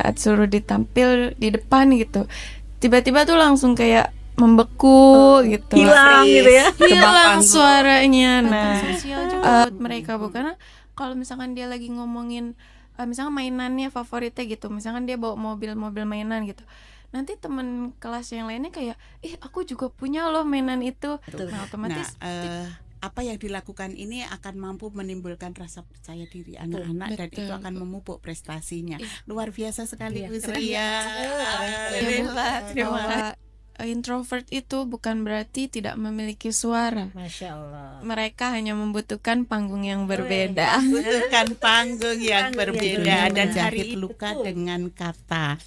saat suruh ditampil di depan gitu, tiba-tiba tuh langsung kayak membeku gitu, hilang gitu ya. hilang suaranya. Nah, sosial juga buat mereka Bu, karena kalau misalkan dia lagi ngomongin misalkan mainannya favoritnya gitu, misalkan dia bawa mobil mainan gitu, nanti temen kelas yang lainnya kayak, aku juga punya loh mainan itu. Nah otomatis apa yang dilakukan ini akan mampu menimbulkan rasa percaya diri anak-anak dan itu akan memupuk prestasinya. Luar biasa sekali Bu Sri ya. Bahwa introvert itu bukan berarti tidak memiliki suara. Masya Allah. Mereka hanya membutuhkan panggung yang berbeda. Membutuhkan panggung yang berbeda dan jahit luka dengan kata.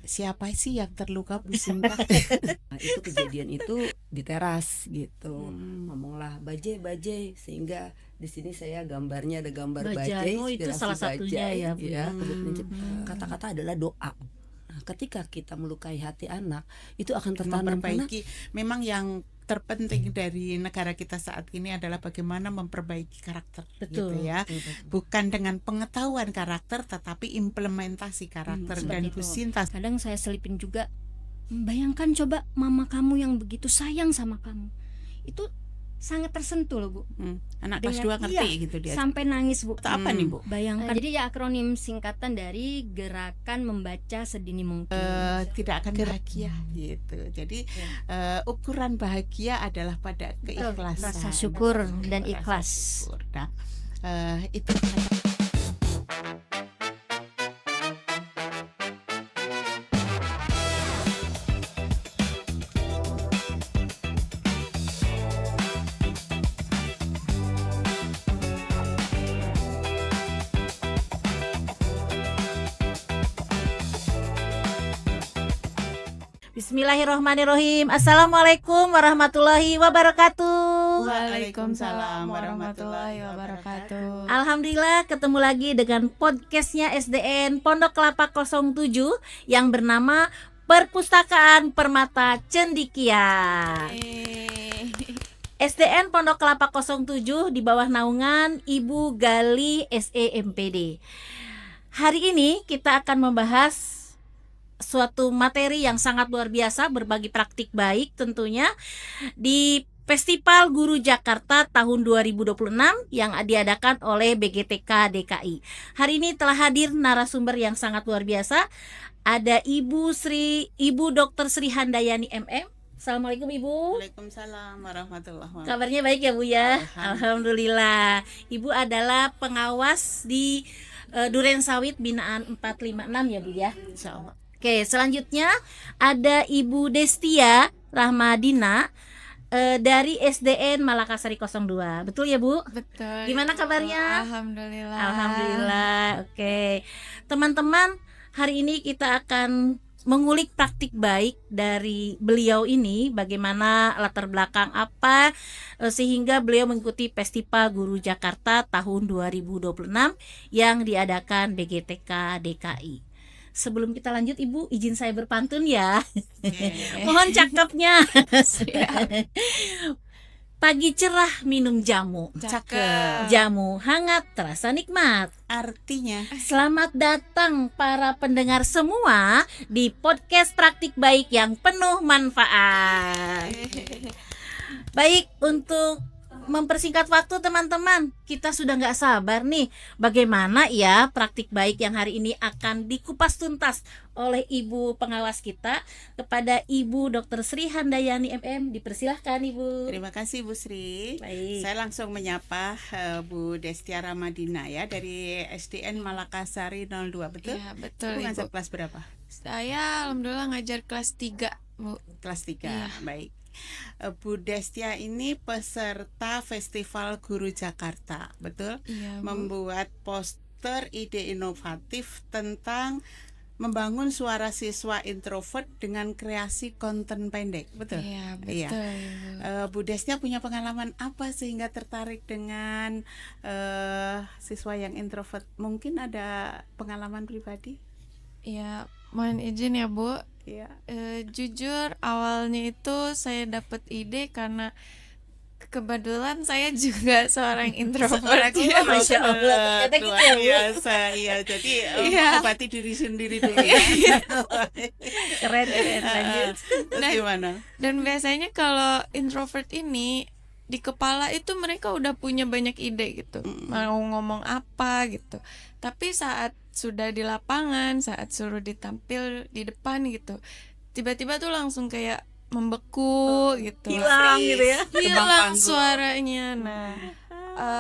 Siapa sih yang terluka Bu Sinta? Nah, itu kejadian itu di teras gitu. Ngomonglah bajai sehingga di sini saya gambarnya ada gambar bajai. Oh, itu salah satunya bajai, ya. Kata-kata adalah doa. Nah, ketika kita melukai hati anak itu akan tertanam. Memperbaiki. Memang yang terpenting dari negara kita saat ini adalah bagaimana memperbaiki karakter. Betul. Gitu ya. Bukan dengan pengetahuan karakter tetapi implementasi karakter. Dan Bu Sinta, kadang saya selipin juga, bayangkan coba mama kamu yang begitu sayang sama kamu, itu sangat tersentuh loh Bu. Anak kelas 2 ngerti gitu dia. Sampai nangis Bu. Itu apa nih Bu? Bayangkan. Jadi ya akronim singkatan dari Gerakan Membaca Sedini Mungkin. Tidak akan bahagia gitu. Jadi ukuran bahagia adalah pada keikhlasan, rasa syukur dan rasa ikhlas. syukur. Nah, itu Bismillahirrahmanirrahim. Assalamualaikum warahmatullahi wabarakatuh. Waalaikumsalam warahmatullahi wabarakatuh. Alhamdulillah ketemu lagi dengan podcastnya SDN Pondok Kelapa 07 yang bernama Perpustakaan Permata Cendikia. SDN Pondok Kelapa 07 di bawah naungan Ibu Gali SEMPD. Hari ini kita akan membahas suatu materi yang sangat luar biasa, berbagi praktik baik tentunya di Festival Guru Jakarta tahun 2026 yang diadakan oleh BGTK DKI. Hari ini telah hadir narasumber yang sangat luar biasa. Ada Ibu Dr. Sri Handayani MM. Assalamualaikum Ibu. Waalaikumsalam warahmatullahi wabarakatuh. Kabarnya baik ya Bu ya? Alhamdulillah. Ibu adalah pengawas di Duren Sawit Binaan 456 ya Bu ya? Insyaallah. Oke, selanjutnya ada Ibu Destia Rahmadina dari SDN Malakasari 02. Betul ya Bu? Betul. Gimana kabarnya? Alhamdulillah. Alhamdulillah. Oke. Teman-teman, hari ini kita akan mengulik praktik baik dari beliau ini, bagaimana latar belakang apa sehingga beliau mengikuti Festival Guru Jakarta tahun 2026 yang diadakan BGTK DKI. Sebelum kita lanjut Ibu, izin saya berpantun ya. Mohon cakepnya. Pagi cerah minum jamu. Cakep. Jamu hangat terasa nikmat. Artinya Selamat datang para pendengar semua di podcast praktik baik yang penuh manfaat. Baik, untuk mempersingkat waktu teman-teman, kita sudah nggak sabar nih bagaimana ya praktik baik yang hari ini akan dikupas tuntas oleh Ibu pengawas kita kepada Ibu Dr. Sri Handayani MM. Dipersilahkan Ibu. terima kasih Bu Sri. Baik. Saya langsung menyapa Bu Destia Ramadina ya dari SDN Malakasari 02, betul? Iya, betul Ibu ngajar Ibu. kelas berapa? Saya alhamdulillah ngajar kelas 3, Bu. Kelas 3. Iya. Baik. Bu Destia ini peserta Festival Guru Jakarta, betul? Iya, Bu. Membuat poster ide inovatif tentang membangun suara siswa introvert dengan kreasi konten pendek, betul? Iya, betul. Iya. Ibu. Bu Destia punya pengalaman apa sehingga tertarik dengan siswa yang introvert? Mungkin ada pengalaman pribadi? Iya, mohon izin ya Bu. Iya. Jujur awalnya itu saya dapat ide karena Kebetulan saya juga seorang introvert Seorang ya. Masya Allah, ternyata gitu luar ya, Bu. biasa. Iya, jadi Iya. mengobati diri sendiri dulu ya. Keren, lanjut. Terus gimana? Dan biasanya kalau introvert ini di kepala itu mereka udah punya banyak ide gitu, mau ngomong apa gitu. Tapi saat sudah di lapangan, saat suruh ditampil di depan gitu, tiba-tiba tuh langsung kayak membeku gitu. Hilang gitu ya. Hilang suaranya. Nah,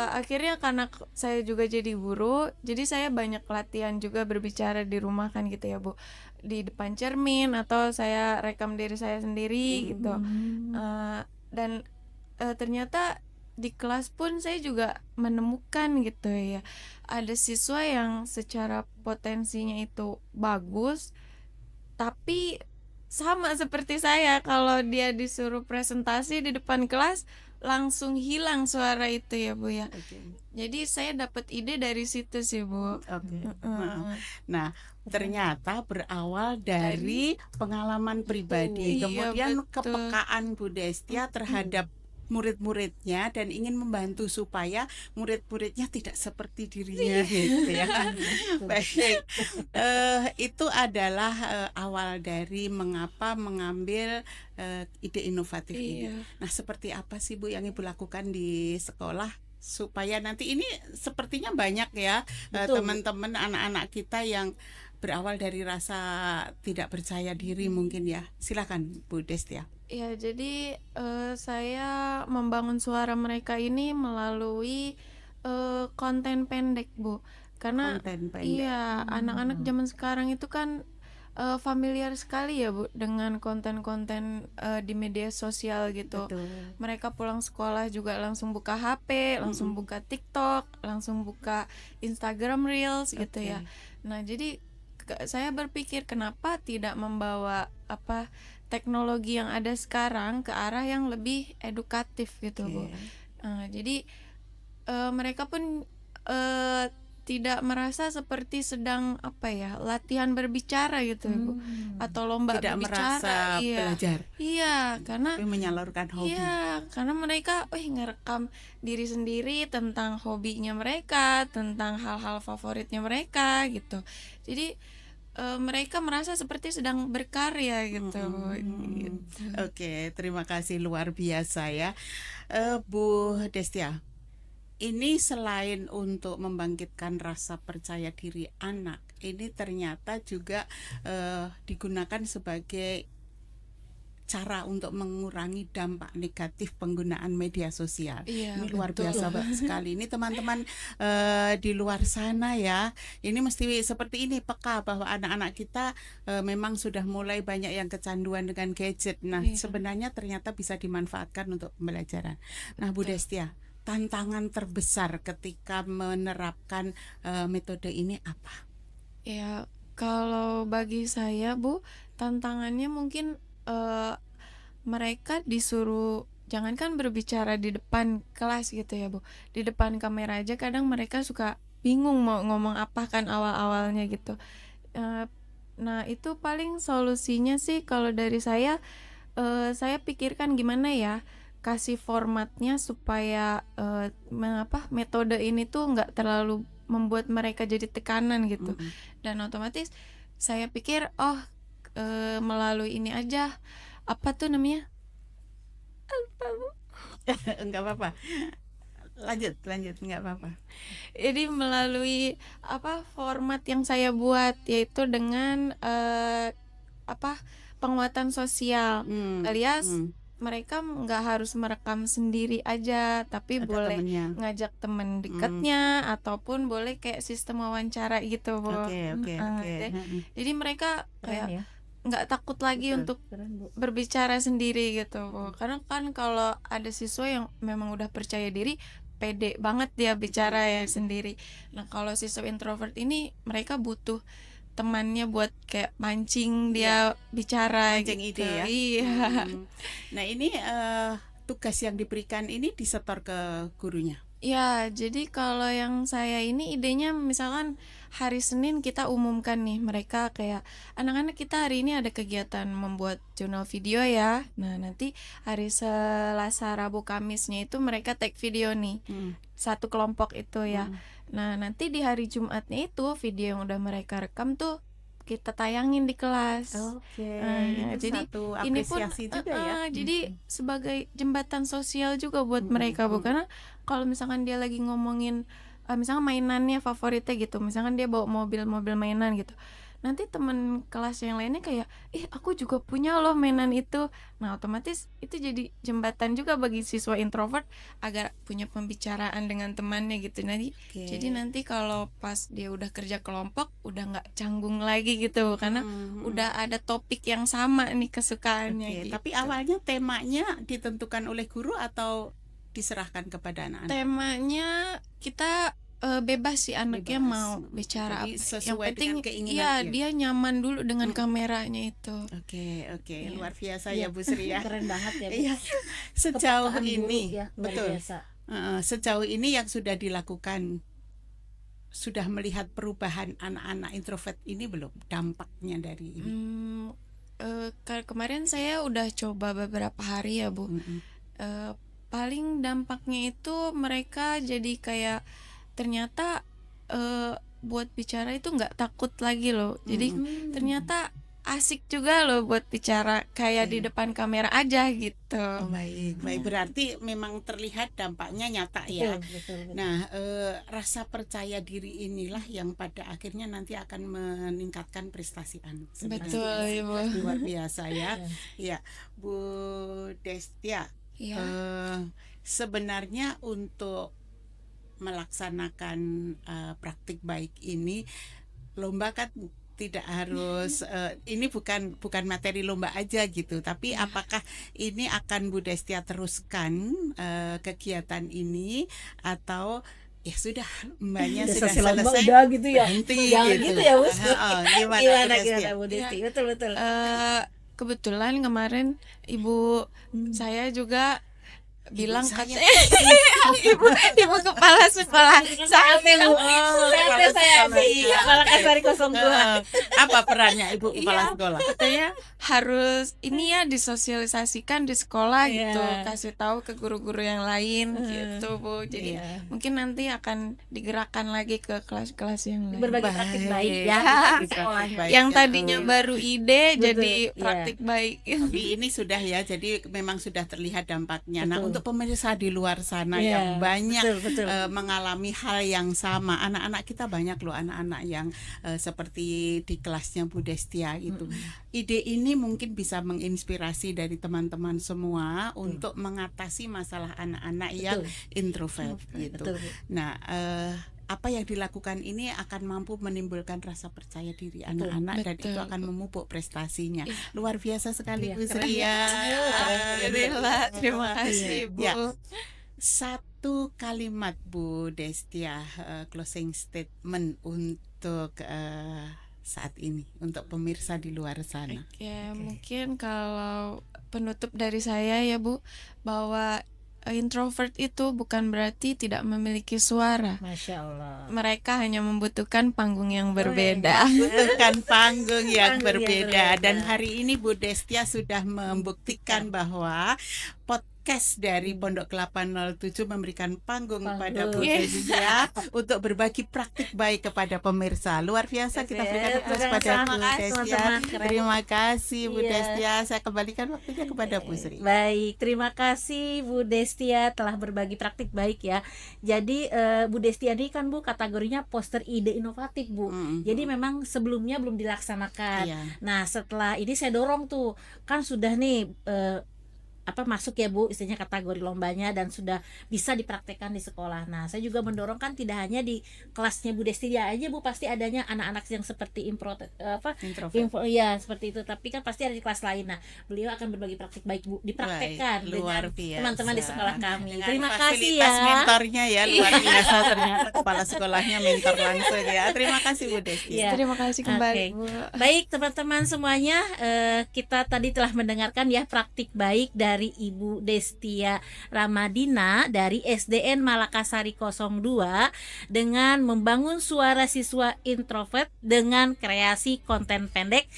akhirnya karena saya juga jadi guru, jadi saya banyak latihan juga berbicara di rumah kan gitu ya Bu, di depan cermin atau saya rekam diri saya sendiri gitu. Dan ternyata di kelas pun saya juga menemukan gitu ya, ada siswa yang secara potensinya itu bagus, tapi sama seperti saya, kalau dia disuruh presentasi di depan kelas langsung hilang suara itu ya Bu ya. Jadi saya dapat ide dari situ sih Bu. Oke. Nah, ternyata berawal dari pengalaman pribadi, Iya, kemudian betul. kepekaan Bu Destia terhadap murid-muridnya dan ingin membantu supaya murid-muridnya tidak seperti dirinya gitu ya. Baik. Itu adalah awal dari mengapa mengambil ide inovatif ini. Iya. Nah, seperti apa sih Bu yang Ibu lakukan di sekolah supaya nanti ini sepertinya banyak ya Betul, Bu. teman-teman anak-anak kita yang berawal dari rasa tidak percaya diri mungkin ya. Silakan Bu Destia. Ya, jadi saya membangun suara mereka ini melalui konten pendek Bu. Karena Konten pendek. iya, anak-anak zaman sekarang itu kan familiar sekali ya Bu dengan konten-konten di media sosial gitu. Betul. Mereka pulang sekolah juga langsung buka HP, langsung buka TikTok, langsung buka Instagram Reels gitu ya. Nah, jadi saya berpikir kenapa tidak membawa teknologi yang ada sekarang ke arah yang lebih edukatif gitu Bu. Jadi mereka pun tidak merasa seperti sedang latihan berbicara gitu Bu, atau lomba Tidak berbicara. merasa Iya. belajar, Iya, karena tapi menyalurkan hobi. iya, karena mereka ngerekam diri sendiri tentang hobinya mereka, tentang hal-hal favoritnya mereka gitu. Jadi mereka merasa seperti sedang berkarya gitu. Gitu. Oke, terima kasih, luar biasa ya. Bu Destia, ini selain untuk membangkitkan rasa percaya diri anak, ini ternyata juga digunakan sebagai cara untuk mengurangi dampak negatif penggunaan media sosial. Iya, Ini luar betul. biasa sekali. Ini teman-teman di luar sana ya, ini mesti seperti ini, peka bahwa anak-anak kita memang sudah mulai banyak yang kecanduan dengan gadget. Nah, Iya. sebenarnya ternyata bisa dimanfaatkan untuk pembelajaran. Nah, Bu Destia, tantangan terbesar ketika menerapkan metode ini apa? Ya, kalau bagi saya Bu, tantangannya mungkin mereka disuruh jangankan berbicara di depan kelas gitu ya Bu, di depan kamera aja kadang mereka suka bingung mau ngomong apa kan awal-awalnya gitu. Nah, itu paling solusinya sih kalau dari saya pikirkan gimana ya kasih formatnya supaya metode ini tuh nggak terlalu membuat mereka jadi tekanan gitu. Dan otomatis saya pikir melalui ini aja, apa tuh namanya, Enggak apa-apa. Lanjut, enggak apa-apa. jadi melalui format yang saya buat, yaitu dengan penguatan sosial, alias mereka nggak harus merekam sendiri aja, tapi Ada boleh temennya. ngajak temen dekatnya ataupun boleh kayak sistem wawancara gitu Bu. Oke. Jadi mereka Keren kayak ya. nggak takut lagi Betul. untuk Keren, Bu. berbicara sendiri gitu Bu. Karena kan kalau ada siswa yang memang udah percaya diri, pede banget dia bicara ya sendiri. Nah, kalau siswa introvert ini mereka butuh temannya buat kayak mancing dia bicara Mancing gitu. ide ya. Iya. Nah, ini tugas yang diberikan ini disetor ke gurunya. Ya, jadi kalau yang saya ini idenya misalkan hari Senin kita umumkan nih mereka kayak anak-anak kita hari ini ada kegiatan membuat jurnal video ya. Nah, nanti hari Selasa, Rabu, Kamisnya itu mereka take video nih. Satu kelompok itu ya. Nah, nanti di hari Jumatnya itu video yang udah mereka rekam tuh kita tayangin di kelas. Oke. Itu Jadi satu ini pun apresiasi juga ya. jadi sebagai jembatan sosial juga buat mereka Bu, karena kalau misalkan dia lagi ngomongin misalkan mainannya favoritnya gitu, misalkan dia bawa mobil mainan gitu, nanti temen kelas yang lainnya kayak aku juga punya loh mainan itu. Nah, otomatis itu jadi jembatan juga bagi siswa introvert agar punya pembicaraan dengan temannya gitu. Jadi nanti kalau pas dia udah kerja kelompok udah nggak canggung lagi gitu, karena udah ada topik yang sama nih kesukaannya gitu. Tapi awalnya temanya ditentukan oleh guru atau diserahkan kepada anak-anak? Temanya kita bebas sih anaknya Bebas. mau bicara Jadi apa. Yang sesuai penting dengan keinginan iya dia. dia nyaman dulu dengan kameranya itu. Oke, Iya. luar biasa ya Bu Sri ya. Keren banget ya, Bu. Iya. Sejauh Kepekaan guru ini, ya, luar betul. biasa. Sejauh ini yang sudah dilakukan, sudah melihat perubahan anak-anak introvert ini belum, dampaknya dari ini? Kemarin saya udah coba beberapa hari ya Bu. Paling dampaknya itu mereka jadi kayak ternyata buat bicara itu nggak takut lagi loh. Jadi ternyata asik juga loh buat bicara kayak di depan kamera aja gitu. Baik. Berarti memang terlihat dampaknya nyata ya. Betul. Nah, rasa percaya diri inilah yang pada akhirnya nanti akan meningkatkan prestasi anak. Betul, Ibu. Luar biasa ya. Ya, Bu Destia. Iya. Sebenarnya untuk melaksanakan praktik baik ini, lomba kan tidak harus ini bukan materi lomba aja gitu, tapi apakah ini akan Bu Destia teruskan kegiatan ini atau ya sudah mbaknya Udah sudah selesai lomba, selesai udah gitu ya. berhenti Jangan gitu ya, Bu. Gimana, Gimana Bu Destia? Bu Desti? Betul. Kebetulan kemarin ibu saya juga bilang saya. katanya ibu kepala sekolah saya bilang Saya di Kepala Kasari 02. Apa perannya Ibu Kepala Sekolah? katanya harus ini ya disosialisasikan di sekolah Iya. gitu, kasih tahu ke guru-guru yang lain gitu Bu. Jadi mungkin nanti akan digerakkan lagi ke kelas-kelas yang lain. Berbagi praktik baik ya. Praktik baik. Yang tadinya baru ide Betul, jadi iya. praktik baik. Tapi ini sudah ya, jadi memang sudah terlihat dampaknya. Nah, Betul. untuk pemirsa di luar sana Iya, yang banyak betul. mengalami hal yang sama, anak-anak kita banyak loh, anak-anak yang seperti di kelasnya Bu Destia itu. Ide ini mungkin bisa menginspirasi dari teman-teman semua untuk mengatasi masalah anak-anak yang introvert gitu. Betul, Bu. Nah, apa yang dilakukan ini akan mampu menimbulkan rasa percaya diri anak-anak dan Betul. itu akan memupuk prestasinya. Luar biasa sekali Iya, Bu keren Sri ya. Alhamdulillah, terima kasih Bu. Ya. Satu kalimat Bu Destia, closing statement untuk saat ini untuk pemirsa di luar sana. Ya, mungkin kalau penutup dari saya ya Bu, bahwa introvert itu bukan berarti tidak memiliki suara. Masya Allah. Mereka hanya membutuhkan panggung yang berbeda. Bukan panggung yang Panggung yang berbeda. berbeda. Dan hari ini Bu Destia sudah membuktikan bahwa podcast dari Pondok Kelapa 07 memberikan panggung kepada Bu Yes. Destia untuk berbagi praktik baik kepada pemirsa. Luar biasa, kita berikan aplaus Terima pada Bu kasih, Destia. teman-teman. Keren. Terima kasih Bu Iya. Destia. Saya kembalikan waktunya kepada Bu Sri. Baik, terima kasih Bu Destia telah berbagi praktik baik ya. Jadi Bu Destia ini kan Bu kategorinya poster ide inovatif Bu. Jadi memang sebelumnya belum dilaksanakan. Iya. Nah setelah ini saya dorong tuh, kan sudah nih masuk ya Bu, istilahnya kategori lombanya dan sudah bisa dipraktekkan di sekolah. Nah saya juga mendorong kan tidak hanya di kelasnya Bu Destia aja Bu, pasti adanya anak-anak yang seperti Introvert. ya seperti itu, tapi kan pasti ada di kelas lain. Nah beliau akan berbagi praktik baik Bu, dipraktekkan Baik, luar dengan biasa. teman-teman di sekolah kami. Dengan Terima kasih fasilitas ya. mentornya ya, luar biasa, ternyata kepala sekolahnya mentor langsung ya. Terima kasih Bu Destia. Iya. Terima kasih kembali Oke. Bu. Baik teman-teman semuanya, kita tadi telah mendengarkan ya praktik baik dari dari Ibu Destia Ramadina dari SDN Malakasari 02 dengan membangun suara siswa introvert dengan kreasi konten pendek.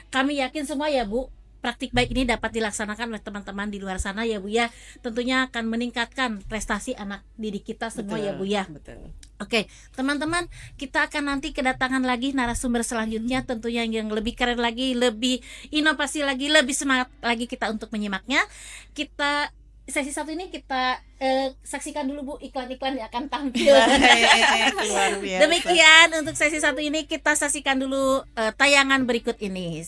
Kami yakin semua ya Bu, praktik baik ini dapat dilaksanakan oleh teman-teman di luar sana ya Bu ya. Tentunya akan meningkatkan prestasi anak didik kita semua ya Bu ya. Betul. Oke, teman-teman, kita akan nanti kedatangan lagi narasumber selanjutnya, tentunya yang lebih keren lagi, lebih inovasi lagi, lebih semangat lagi kita untuk menyimaknya. Sesi satu ini kita saksikan dulu Bu iklan-iklan yang akan tampil. Baik, luar biasa. Demikian untuk sesi satu ini, kita saksikan dulu tayangan berikut ini.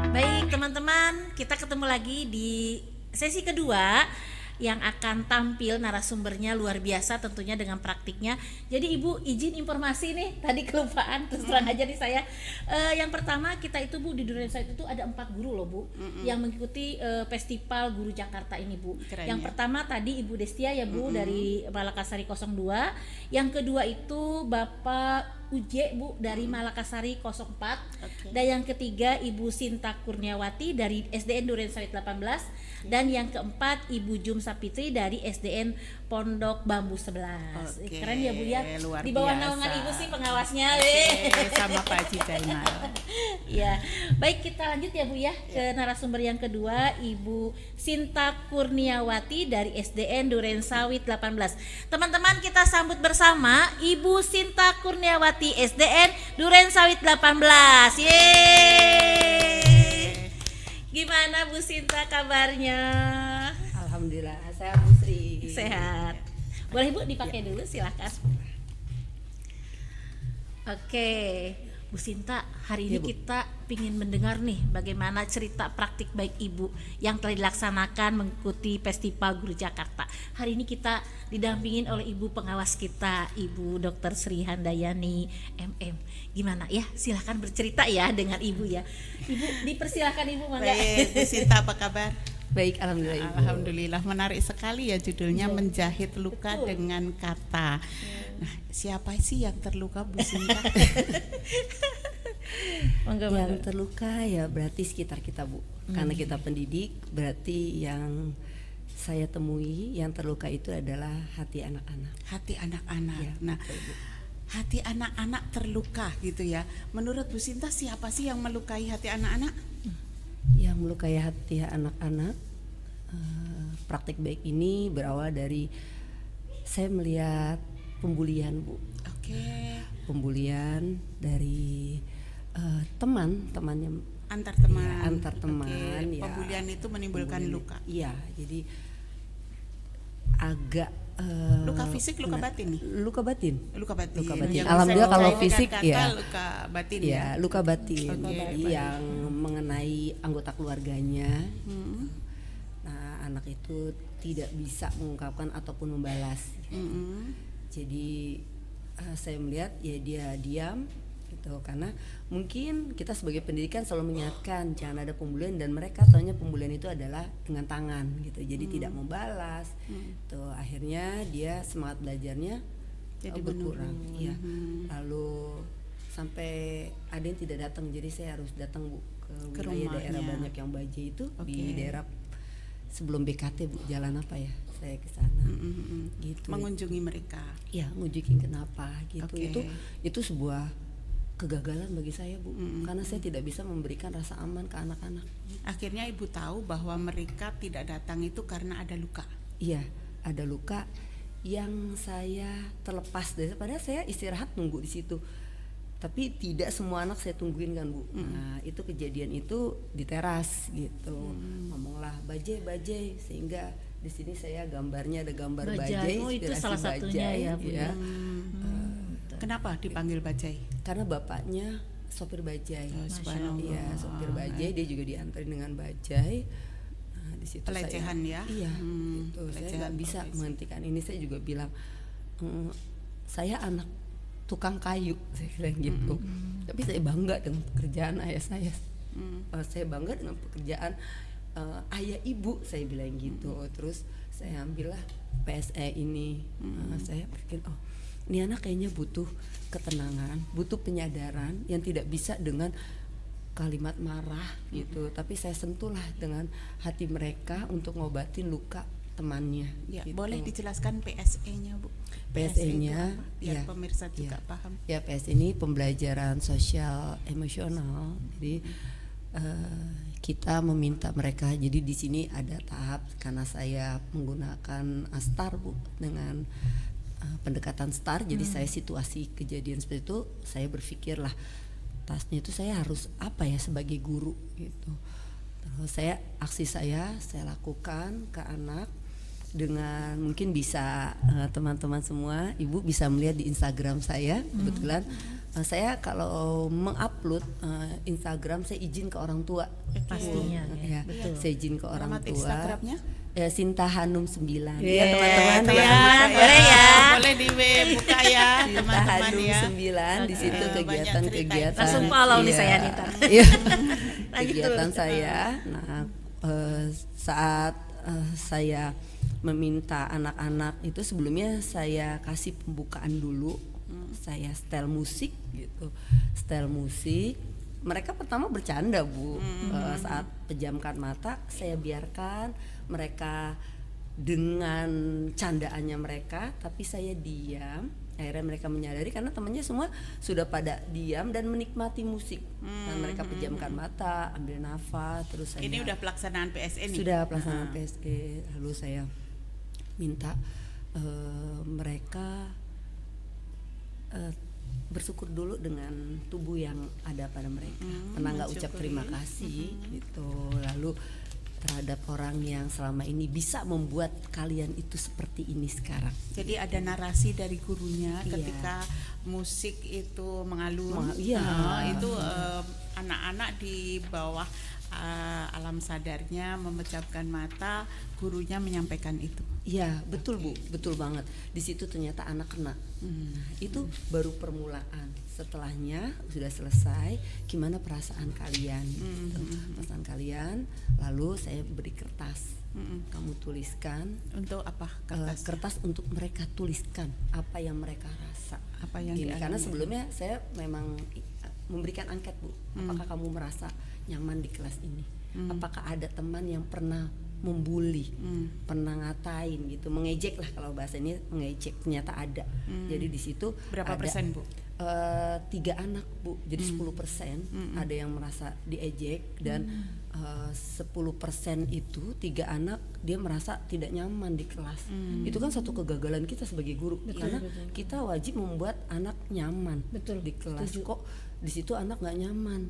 Baik teman-teman, kita ketemu lagi di sesi kedua yang akan tampil narasumbernya luar biasa tentunya dengan praktiknya. Jadi Ibu izin informasi nih, tadi kelupaan terus terang aja nih saya. Yang pertama kita itu Bu di Durensawit itu ada 4 guru loh Bu yang mengikuti festival guru Jakarta ini Bu. Keren, Yang ya. pertama tadi Ibu Destia ya Bu dari Malakasari 02. Yang kedua itu Bapak Uje Bu dari Malakasari 04. Oke. Dan yang ketiga Ibu Sinta Kurniawati dari SDN Durensawit 18. Dan yang keempat Ibu Jum Sapitri dari SDN Pondok Bambu 11. Oke, Keren ya Bu ya. luar Di bawah biasa. naungan Ibu sih pengawasnya. Sama Pak Haji Jainal. Ya, baik kita lanjut ya Bu ya ke narasumber yang kedua Ibu Sinta Kurniawati dari SDN Durensawit 18. Teman-teman kita sambut bersama Ibu Sinta Kurniawati SDN Durensawit 18. Yeay. Gimana Bu Sinta kabarnya? Alhamdulillah sehat Bu Sri. Sehat. Boleh Bu dipakai dulu silakan. Oke, Bu Sinta, hari ini Ya, Bu. kita ingin mendengar nih bagaimana cerita praktik baik Ibu yang telah dilaksanakan mengikuti Festival Guru Jakarta. Hari ini kita didampingin oleh Ibu pengawas kita, Ibu Dr. Sri Handayani MM. Gimana ya? Silahkan bercerita ya dengan Ibu ya. Ibu dipersilakan Ibu mangga. Baik, Bu Sinta apa kabar? Baik, alhamdulillah Ibu. Alhamdulillah, menarik sekali ya judulnya Menjahit Luka Betul. dengan Kata. Nah, siapa sih yang terluka Bu Sinta? Mangga, Yang mangga. terluka ya berarti sekitar kita Bu. Karena kita pendidik, berarti yang saya temui yang terluka itu adalah hati anak-anak. Hati anak-anak. Ya, Nah, betul, Bu. hati anak-anak terluka gitu ya. Menurut Bu Sinta siapa sih yang melukai hati anak-anak? Yang melukai hati anak-anak, praktek baik ini berawal dari saya melihat pembulian Bu, Oke. pembulian dari teman-temannya Antar teman. Ya, antar teman, Oke, ya. pembulian itu menimbulkan Pembulian. luka. Iya, jadi agak Luka fisik, luka batin nih. luka batin. Luka batin. Luka batin. Yang Alhamdulillah bisa kalau dikaitkan fisik, kata ya. luka batin Ya, ya. luka batin. Oke, Jadi baik. yang mengenai anggota keluarganya. Hmm. Nah, anak itu tidak bisa mengungkapkan ataupun membalas. Mm-mm. Jadi saya melihat ya dia diam gitu, karena mungkin kita sebagai pendidikan selalu mengingatkan jangan ada pembulian, dan mereka taunya pembulian itu adalah dengan tangan gitu, jadi tidak membalas. Tuh akhirnya dia semangat belajarnya Jadi berkurang. menurun. Iya. Lalu sampai ada yang tidak datang, jadi saya harus datang Bu ke Ke wilayah daerah rumahnya. banyak yang Baje itu di Oke. daerah sebelum BKT Bu, jalan apa ya, saya ke sana gitu. Mengunjungi mereka. Ya, ngunjukin kenapa gitu. Oke. Itu sebuah kegagalan bagi saya Bu, karena saya tidak bisa memberikan rasa aman ke anak-anak. Akhirnya ibu tahu bahwa mereka tidak datang itu karena ada luka. Iya, ada luka yang saya terlepas dari, padahal saya istirahat nunggu di situ. Tapi tidak semua anak saya tungguin kan Bu. Nah, itu kejadian itu di teras gitu. Ngomonglah bajai sehingga di sini saya gambarnya ada gambar bajai, Oh, itu inspirasi salah satunya bajai, ya, Bu, ya. Kenapa dipanggil bajai? Karena bapaknya sopir bajai. Subhanallah. Iya, sopir bajai, dia juga diantarin dengan bajai. Nah, di situ Pelecehan saya, ya? Iya, gitu. Saya Pelecehan nggak bisa profesi. menghentikan ini. Saya juga bilang, saya anak tukang kayu, saya bilang gitu. Tapi saya bangga dengan pekerjaan ayah saya. Saya bangga dengan pekerjaan ayah ibu, saya bilang gitu. Terus saya ambillah PSE ini. Saya pikir, oh, ini anak kayaknya butuh ketenangan, butuh penyadaran yang tidak bisa dengan kalimat marah gitu. Tapi saya sentuhlah dengan hati mereka untuk ngobatin luka temannya. Ya, gitu. boleh dijelaskan PSE-nya Bu? PSE-nya, itu apa? Biar ya, pemirsa juga ya. paham. Ya, PSE ini pembelajaran sosial emosional. Jadi kita meminta mereka. Jadi di sini ada tahap, karena saya menggunakan STAR Bu, dengan pendekatan STAR. Jadi saya situasi kejadian seperti itu, saya berpikirlah tasnya itu saya harus apa ya sebagai guru gitu. Terus aksi saya lakukan ke anak dengan, mungkin bisa teman-teman semua, ibu bisa melihat di Instagram saya. Kebetulan saya kalau mengupload Instagram, saya izin ke orang tua. Pastinya, ya, Ya, betul. saya izin ke orang Alamat tua. Instagramnya? Sinta Hanum 9. Yeay, Ya teman-teman, teman-teman, boleh ya. Boleh dibuka ya Sinta teman-teman Hanum ya. 9 di situ Banyak kegiatan-kegiatan. Langsung follow nih Iya. saya nih, Tar. Iya. Nah, gitu. Kegiatan saya. Nah, saat saya meminta anak-anak itu, sebelumnya saya kasih pembukaan dulu. Saya setel musik gitu. Setel musik. Mereka pertama bercanda Bu. Saat pejamkan mata, saya biarkan mereka dengan candaannya mereka, tapi saya diam. Akhirnya mereka menyadari, karena temannya semua sudah pada diam dan menikmati musik. Nah, mereka pejamkan mata, ambil nafas, terus saya Ini udah pelaksanaan PSE nih. sudah pelaksanaan PSE. Lalu saya minta mereka bersyukur dulu dengan tubuh yang ada pada mereka, karena nggak ucap terima kasih gitu. Lalu terhadap orang yang selama ini bisa membuat kalian itu seperti ini sekarang. Jadi ada narasi dari gurunya Iya. ketika musik itu mengalun. Iya. Itu anak-anak di bawah alam sadarnya memejamkan mata, gurunya menyampaikan itu. Iya, betul Bu, betul banget. Di situ ternyata anak kena. Nah, itu baru permulaan. Setelahnya sudah selesai, gimana perasaan kalian? Gitu. Perasaan kalian. Lalu saya beri kertas. Kamu tuliskan. Untuk apa kertas? Kertas untuk mereka tuliskan apa yang mereka rasa. Apa yang Gini, dialami. karena sebelumnya saya memang memberikan angket Bu. Apakah kamu merasa nyaman di kelas ini? Apakah ada teman yang pernah membuli, pernah ngatain gitu, mengejek lah, kalau bahasa ini mengejek, ternyata ada. Jadi di situ Berapa ada, persen Bu? 3 anak Bu, jadi 10%. Ada yang merasa diejek dan 10% itu 3 anak dia merasa tidak nyaman di kelas. Itu kan satu kegagalan kita sebagai guru, karena kita wajib membuat anak nyaman di kelas. Kok di situ anak nggak nyaman?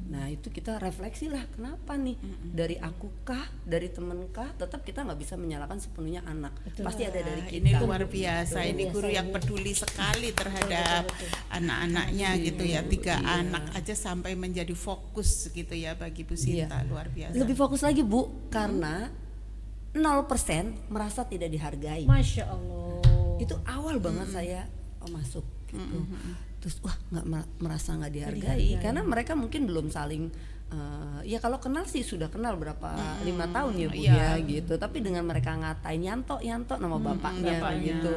Nah itu kita refleksi lah, kenapa nih? Dari aku kah, dari temen kah? Tetap kita nggak bisa menyalahkan sepenuhnya anak. Pasti ada dari kita. Ini luar biasa. Ini guru yang peduli sekali terhadap anak-anaknya gitu ya. 3 anak aja sampai menjadi fokus gitu ya bagi Bu Sinta. Luar biasa. Lebih fokus lagi Bu, karena 0% merasa tidak dihargai. Masya Allah. Itu awal banget saya masuk gitu. Terus wah merasa nggak dihargai, karena mereka mungkin belum saling ya kalau kenal sih sudah kenal berapa 5 tahun ya Bu ya gitu, tapi dengan mereka ngatain Yanto nama bapaknya gitu,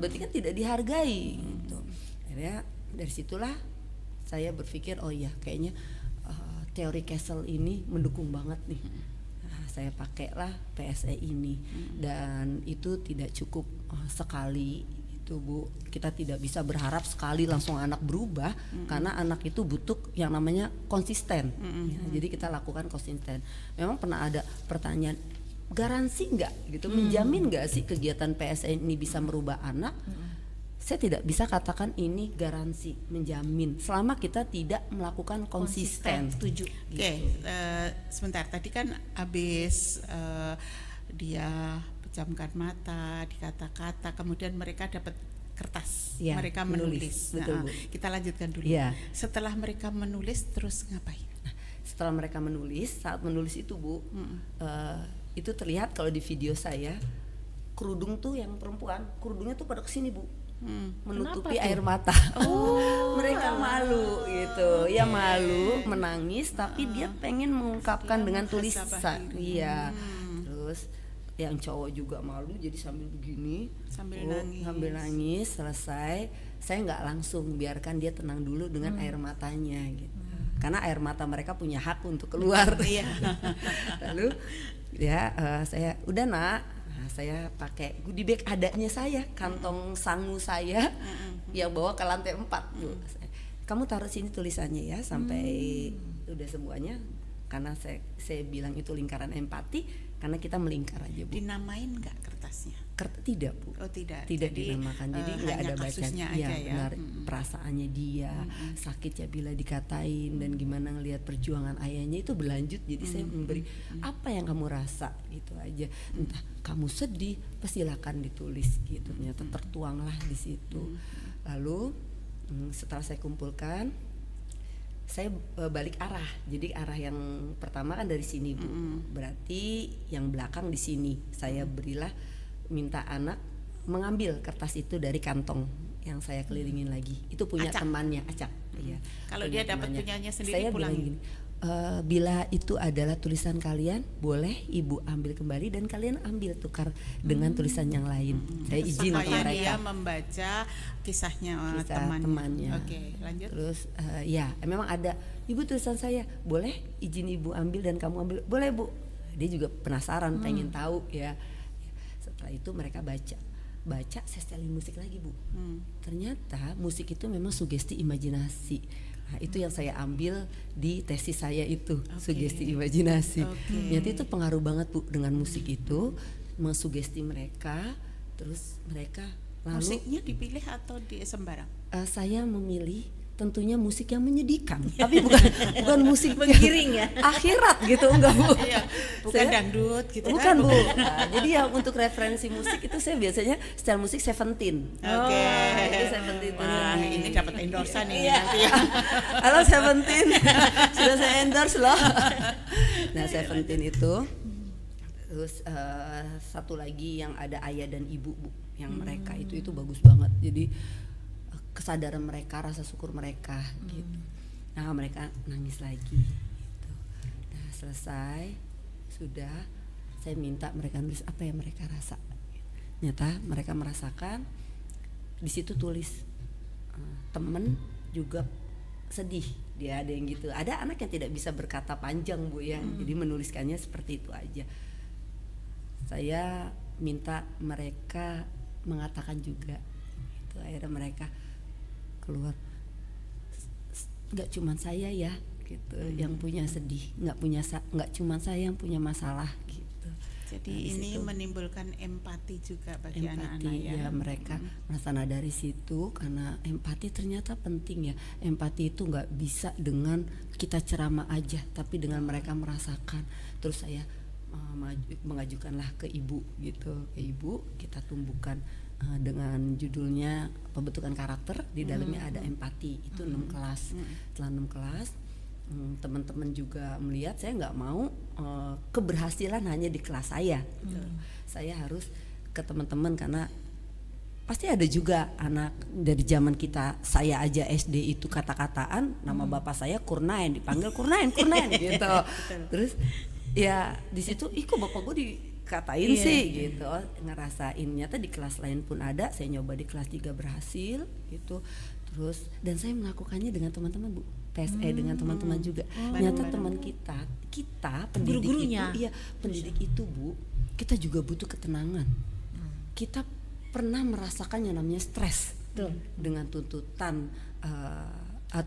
berarti kan tidak dihargai gitu. Akhirnya dari situlah saya berpikir oh iya kayaknya teori Castle ini mendukung banget nih. Saya pakailah PSE ini, dan itu tidak cukup sekali itu Bu, kita tidak bisa berharap sekali langsung anak berubah, karena anak itu butuh yang namanya konsisten. Ya, jadi kita lakukan konsisten. Memang pernah ada pertanyaan, garansi nggak gitu, menjamin nggak sih kegiatan PSE ini bisa merubah anak? Saya tidak bisa katakan ini garansi, menjamin, selama kita tidak melakukan konsisten. Setuju. Oke, sebentar, tadi kan habis dia pejamkan mata, dikata-kata, kemudian mereka dapat kertas, Ya, mereka menulis. betul, Bu. Kita lanjutkan dulu. Ya. Setelah mereka menulis, terus ngapain? Setelah mereka menulis, saat menulis itu Bu, itu terlihat kalau di video saya, kerudung tuh yang perempuan, kerudungnya tuh pada kesini Bu, menutupi air mata. Mereka malu gitu, ya malu, menangis, tapi dia pengen mengungkapkan dengan tulisan. Iya. Terus yang cowok juga malu, jadi sambil begini, sambil nangis. Selesai, saya nggak langsung, biarkan dia tenang dulu dengan air matanya gitu, karena air mata mereka punya hak untuk keluar. Lalu ya saya udah nak, saya pakai goodie bag adanya saya, kantong sangu saya yang bawa ke lantai 4 Bu. Kamu taruh sini tulisannya ya sampai udah semuanya, karena saya bilang itu lingkaran empati, karena kita melingkar aja Bu. Dinamain nggak kertasnya? Tidak Bu. Oh tidak. Tidak dinamakan, jadi nggak hanya ada bacaan. kasusnya Ya, aja ya. benar, perasaannya dia, sakit ya bila dikatain, dan gimana ngelihat perjuangan ayahnya itu berlanjut. Jadi saya memberi apa yang kamu rasa gitu aja. Entah kamu sedih, silakan ditulis gitu. Ternyata tertuanglah di situ. Lalu setelah saya kumpulkan, saya balik arah. Jadi arah yang pertama kan dari sini Bu. Berarti yang belakang di sini. Saya berilah, minta anak mengambil kertas itu dari kantong yang saya kelilingin lagi. Itu punya Acak. temannya, Acak. Iya. Kalau dia dapat punyanya sendiri, saya bilang pulangin. gini, bila itu adalah tulisan kalian, boleh Ibu ambil kembali dan kalian ambil tukar dengan tulisan yang lain. Saya izin ke Supaya mereka. dia membaca kisahnya Kisah temannya. temannya. Oke, lanjut. Terus ya memang ada, Ibu tulisan saya, boleh izin Ibu ambil dan kamu ambil? Boleh Bu. Dia juga penasaran, pengen tahu ya. Setelah itu mereka baca, saya setelin musik lagi Bu. Ternyata musik itu memang sugesti imajinasi. Nah, itu yang saya ambil di tesis saya itu, sugesti imajinasi. Ternyata itu pengaruh banget Bu dengan musik itu, mensugesti mereka. Terus mereka lalu Musiknya dipilih atau di sembarang? saya memilih tentunya musik yang menyedihkan, tapi bukan musik Menggiring ya? akhirat gitu, enggak Bu. Iya, bukan dangdut gitu Bukan kan? Bu. Nah, jadi yang untuk referensi musik itu saya biasanya style musik Seventeen. Oke. Itu Seventeen. Wah, ini dapat endorsean ini Iya. nanti ya. Halo Seventeen, sudah saya endorse loh. Nah Seventeen itu, terus satu lagi yang ada ayah dan ibu Bu, yang mereka itu bagus banget. Jadi kesadaran mereka, rasa syukur mereka gitu. Nah mereka nangis lagi gitu. Nah selesai sudah, saya minta mereka nulis apa yang mereka rasa. Ternyata mereka merasakan, di situ tulis temen juga sedih, dia ada yang gitu. Ada anak yang tidak bisa berkata panjang Bu ya, jadi menuliskannya seperti itu aja. Saya minta mereka mengatakan juga itu, akhirnya mereka keluar, nggak cuman saya ya gitu, yang punya sedih, nggak cuma saya yang punya masalah gitu. Jadi Nah, di ini situ menimbulkan empati juga bagi empati anak-anak ya. ya, mereka merasa dari situ, karena empati ternyata penting ya. Empati itu nggak bisa dengan kita ceramah aja, tapi dengan mereka merasakan. Terus saya mengajukanlah ke ibu gitu, ke ibu kita tumbuhkan dengan judulnya pembentukan karakter, di dalamnya ada empati. Itu 6 kelas. Setelah 6 kelas teman-teman juga melihat saya nggak mau keberhasilan hanya di kelas saya gitu. Saya harus ke teman-teman, karena pasti ada juga anak dari zaman kita, saya aja SD itu kata-kataan nama bapak saya Kurnain, dipanggil Kurnain gitu. Terus ya di situ kok bapak gue dikatain sih gitu. Ngerasain nyata di kelas lain pun ada, saya nyoba di kelas 3 berhasil gitu. Terus dan saya melakukannya dengan teman-teman Bu, PSE dengan teman-teman juga. Nyata teman kita pendidik Guru-gurunya. itu, pendidik itu Bu, kita juga butuh ketenangan. Kita pernah merasakan yang namanya stres dengan tuntutan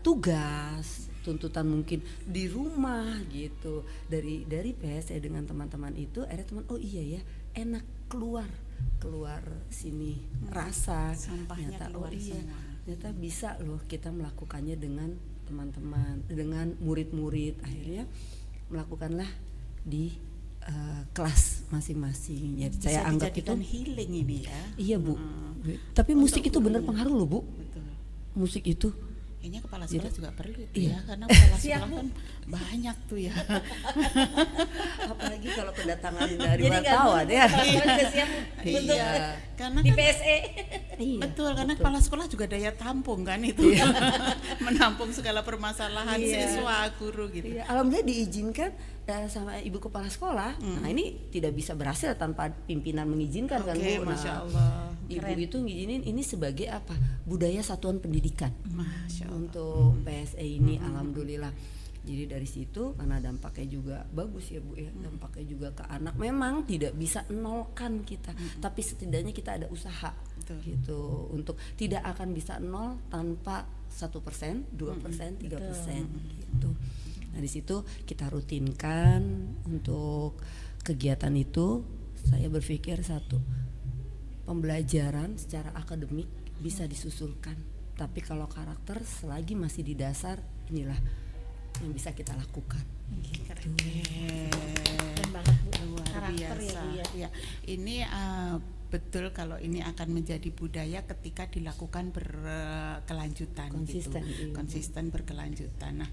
tugas, tuntutan mungkin di rumah gitu. Dari PSE dengan teman-teman itu, akhirnya teman, oh iya ya, enak keluar sini rasa Sampahnya nyata, keluar semua. Ternyata bisa loh kita melakukannya dengan teman-teman, dengan murid-murid. Akhirnya melakukanlah di kelas masing-masing. Jadi Bisa saya anggap itu dijadikan healing ini ya. iya Bu. Tapi musik itu benar pengaruh loh Bu. Betul. Musik itu Kayaknya kepala sekolah juga perlu itu Iya. ya, karena kepala sekolah kan banyak tuh ya. apalagi kalau kedatangan dari Jadi wartawan ya. Untuk Iya. Karena di kan PSE. Iya, betul, karena kepala sekolah juga daya tampung kan itu. Menampung segala permasalahan siswa, guru gitu. Iya, alhamdulillah diizinkan sama ibu kepala sekolah. Nah ini tidak bisa berhasil tanpa pimpinan mengizinkan kan Oke, Bu. Nah, Masya Allah. ibu itu ngizinin ini sebagai apa? Budaya satuan pendidikan. Masya Allah. Untuk PSE ini alhamdulillah. Jadi dari situ karena dampaknya juga bagus ya Bu ya. Dampaknya juga ke anak. Memang tidak bisa nolkan kita, tapi setidaknya kita ada usaha. Betul. Gitu, untuk tidak akan bisa nol tanpa 1%, 2%, 3% gitu. Nah di situ kita rutinkan untuk kegiatan itu. Saya berpikir satu, pembelajaran secara akademik bisa disusulkan, tapi kalau karakter selagi masih di dasar, inilah yang bisa kita lakukan. Keren banget Bu. luar Karakter biasa. ya, Bu, ya. Ya, ini betul kalau ini akan menjadi budaya ketika dilakukan berkelanjutan Konsisten, gitu. iya. Konsisten berkelanjutan. Nah,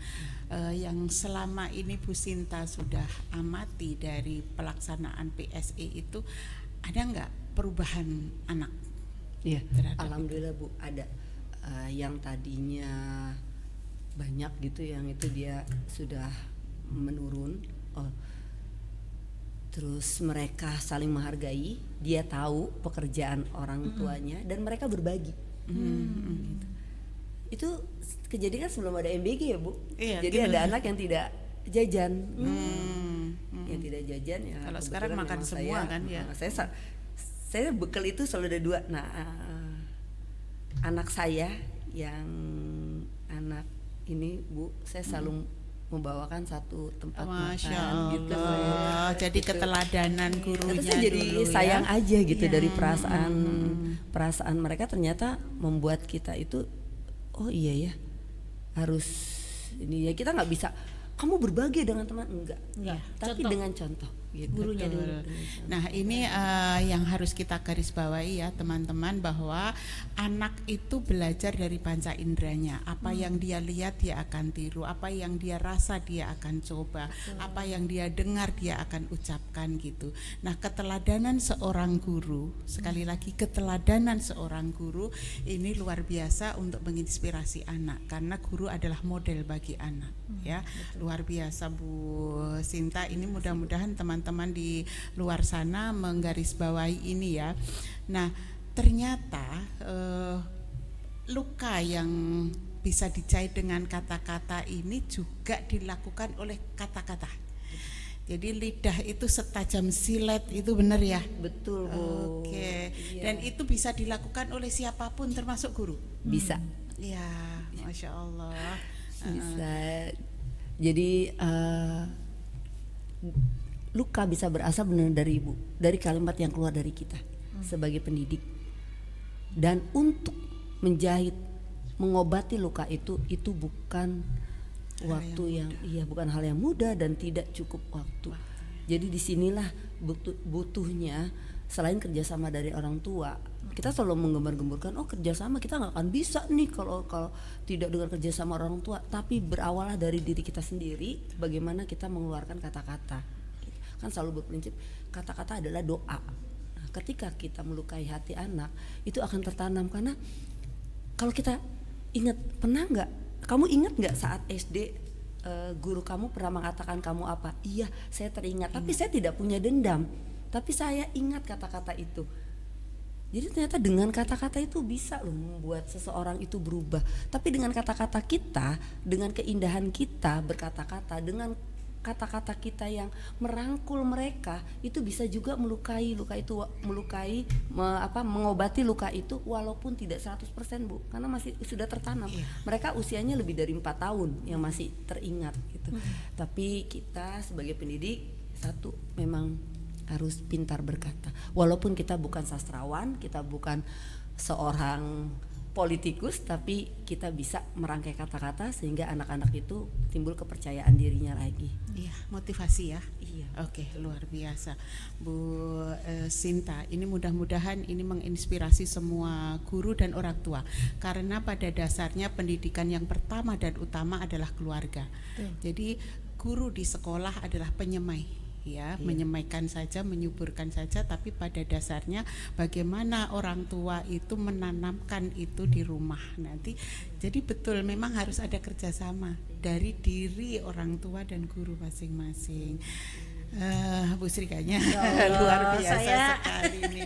yang selama ini Bu Sinta sudah amati dari pelaksanaan PSE itu, ada nggak perubahan anak? Iya, Terhadap alhamdulillah Bu, ada yang tadinya banyak gitu, yang itu dia sudah menurun. Terus mereka saling menghargai, dia tahu pekerjaan orang tuanya dan mereka berbagi. Gitu. Itu kejadian kan sebelum ada MBG ya Bu. Iya, Jadi gitu. ada anak yang tidak jajan. Yang tidak jajan ya. Kalau kebetulan sekarang makan memang semua kan ya. Saya bekal itu selalu ada 2. Nah, anak saya yang anak ini Bu, saya selalu membawakan satu tempat Masya makan Allah. gitu. Jadi keteladanan gurunya Terus saya jadi dulu ya. sayang aja gitu Iya. dari perasaan mereka, ternyata membuat kita itu oh iya ya, harus ini ya, kita nggak bisa kamu berbagi dengan teman, enggak, tapi contoh. dengan contoh gitu. Gurunya dulu. Nah ini yang harus kita garis bawahi ya teman-teman, bahwa anak itu belajar dari panca inderanya. Apa yang dia lihat dia akan tiru, apa yang dia rasa dia akan coba, apa yang dia dengar dia akan ucapkan gitu. Nah keteladanan seorang guru, sekali lagi keteladanan seorang guru ini luar biasa untuk menginspirasi anak, karena guru adalah model bagi anak ya. Luar biasa Bu Sinta, ini mudah-mudahan teman-teman di luar sana menggarisbawahi ini ya. Nah ternyata luka yang bisa dicait dengan kata-kata ini juga dilakukan oleh kata-kata. Jadi lidah itu setajam silet, itu benar ya? Betul Bu. Oke. Iya. Dan itu bisa dilakukan oleh siapapun termasuk guru. Bisa. Ya, Masya Allah. Bisa. Jadi luka bisa berasal benar dari ibu, dari kalimat yang keluar dari kita sebagai pendidik. Dan untuk menjahit, mengobati luka itu bukan waktu yang bukan hal yang mudah dan tidak cukup waktu. Jadi disinilah butuhnya selain kerjasama dari orang tua. Kita selalu menggembar-gemburkan, kerjasama kita nggak akan bisa nih kalau tidak dengan kerjasama orang tua. Tapi berawallah dari diri kita sendiri, bagaimana kita mengeluarkan kata-kata. Kan selalu berprinsip kata-kata adalah doa. Nah, ketika kita melukai hati anak, itu akan tertanam. Karena kalau kita ingat, kamu ingat nggak saat SD guru kamu pernah mengatakan kamu apa? Iya, saya teringat. Tapi saya tidak punya dendam. Tapi saya ingat kata-kata itu. Jadi ternyata dengan kata-kata itu bisa loh membuat seseorang itu berubah. Tapi dengan kata-kata kita, dengan keindahan kita berkata-kata, dengan kata-kata kita yang merangkul mereka, itu bisa juga mengobati luka itu walaupun tidak 100% Bu, karena masih sudah tertanam. Mereka usianya lebih dari 4 tahun yang masih teringat gitu. Tapi kita sebagai pendidik, satu, memang harus pintar berkata. Walaupun kita bukan sastrawan, kita bukan seorang politikus, tapi kita bisa merangkai kata-kata sehingga anak-anak itu timbul kepercayaan dirinya lagi. Iya, motivasi ya. Iya. Oke, luar biasa, Bu Sinta. Ini mudah-mudahan ini menginspirasi semua guru dan orang tua. Karena pada dasarnya pendidikan yang pertama dan utama adalah keluarga. Jadi guru di sekolah adalah penyemai. Menyemaikan saja, menyuburkan saja, tapi pada dasarnya bagaimana orang tua itu menanamkan itu di rumah nanti. Jadi betul, memang harus ada kerjasama dari diri orang tua dan guru masing-masing. Bu Sri kayaknya luar biasa sekali ini.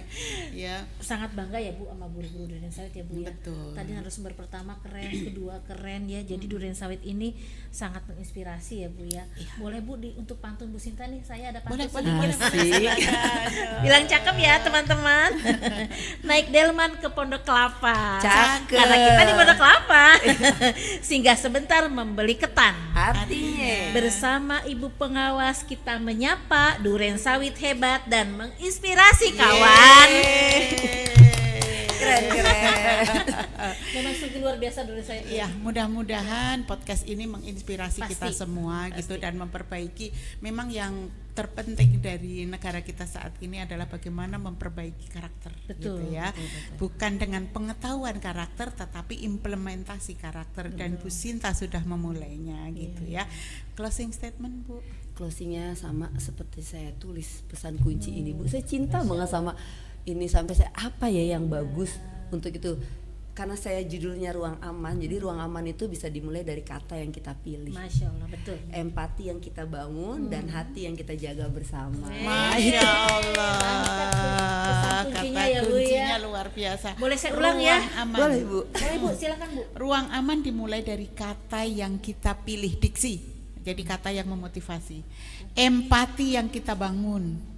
Ya. Sangat bangga ya Bu sama guru-guru Duren Sawit ya Bu ya. Betul. Tadi narasumber pertama keren, kedua keren ya. Jadi Duren Sawit ini sangat menginspirasi ya Bu ya. Boleh Bu untuk pantun Bu Sinta nih, saya ada pantun. Boleh. Bilang cakep ya teman-teman. Naik delman ke Pondok Kelapa. Cakep. Karena kita di Pondok Kelapa. Singgah sebentar membeli ketan. Artinya Bersama ibu pengawas kita menyapa Duren Sawit hebat dan menginspirasi kawan. keren. Memang sungguh luar biasa Duren Sawit. Iya, mudah-mudahan podcast ini menginspirasi Pasti. kita semua gitu dan memperbaiki. Memang yang terpenting dari negara kita saat ini adalah bagaimana memperbaiki karakter. Betul, gitu ya. betul. Bukan dengan pengetahuan karakter tetapi implementasi karakter. Dan Bu Sinta sudah memulainya gitu ya. Closing statement Bu. Closingnya sama seperti saya tulis pesan kunci ini Bu. Saya cinta banget sama ini, sampai saya apa ya yang bagus untuk itu. Karena saya judulnya ruang aman, jadi ruang aman itu bisa dimulai dari kata yang kita pilih. Masya Allah, betul. Empati yang kita bangun dan hati yang kita jaga bersama. Masya Allah. Pesan kuncinya Kata ya, Bu, ya. kuncinya luar biasa. Boleh saya ulang ya? Ruang aman. Boleh Bu. Boleh Bu, silakan Bu. Ruang aman dimulai dari kata yang kita pilih, diksi. Jadi kata yang memotivasi. Empati yang kita bangun.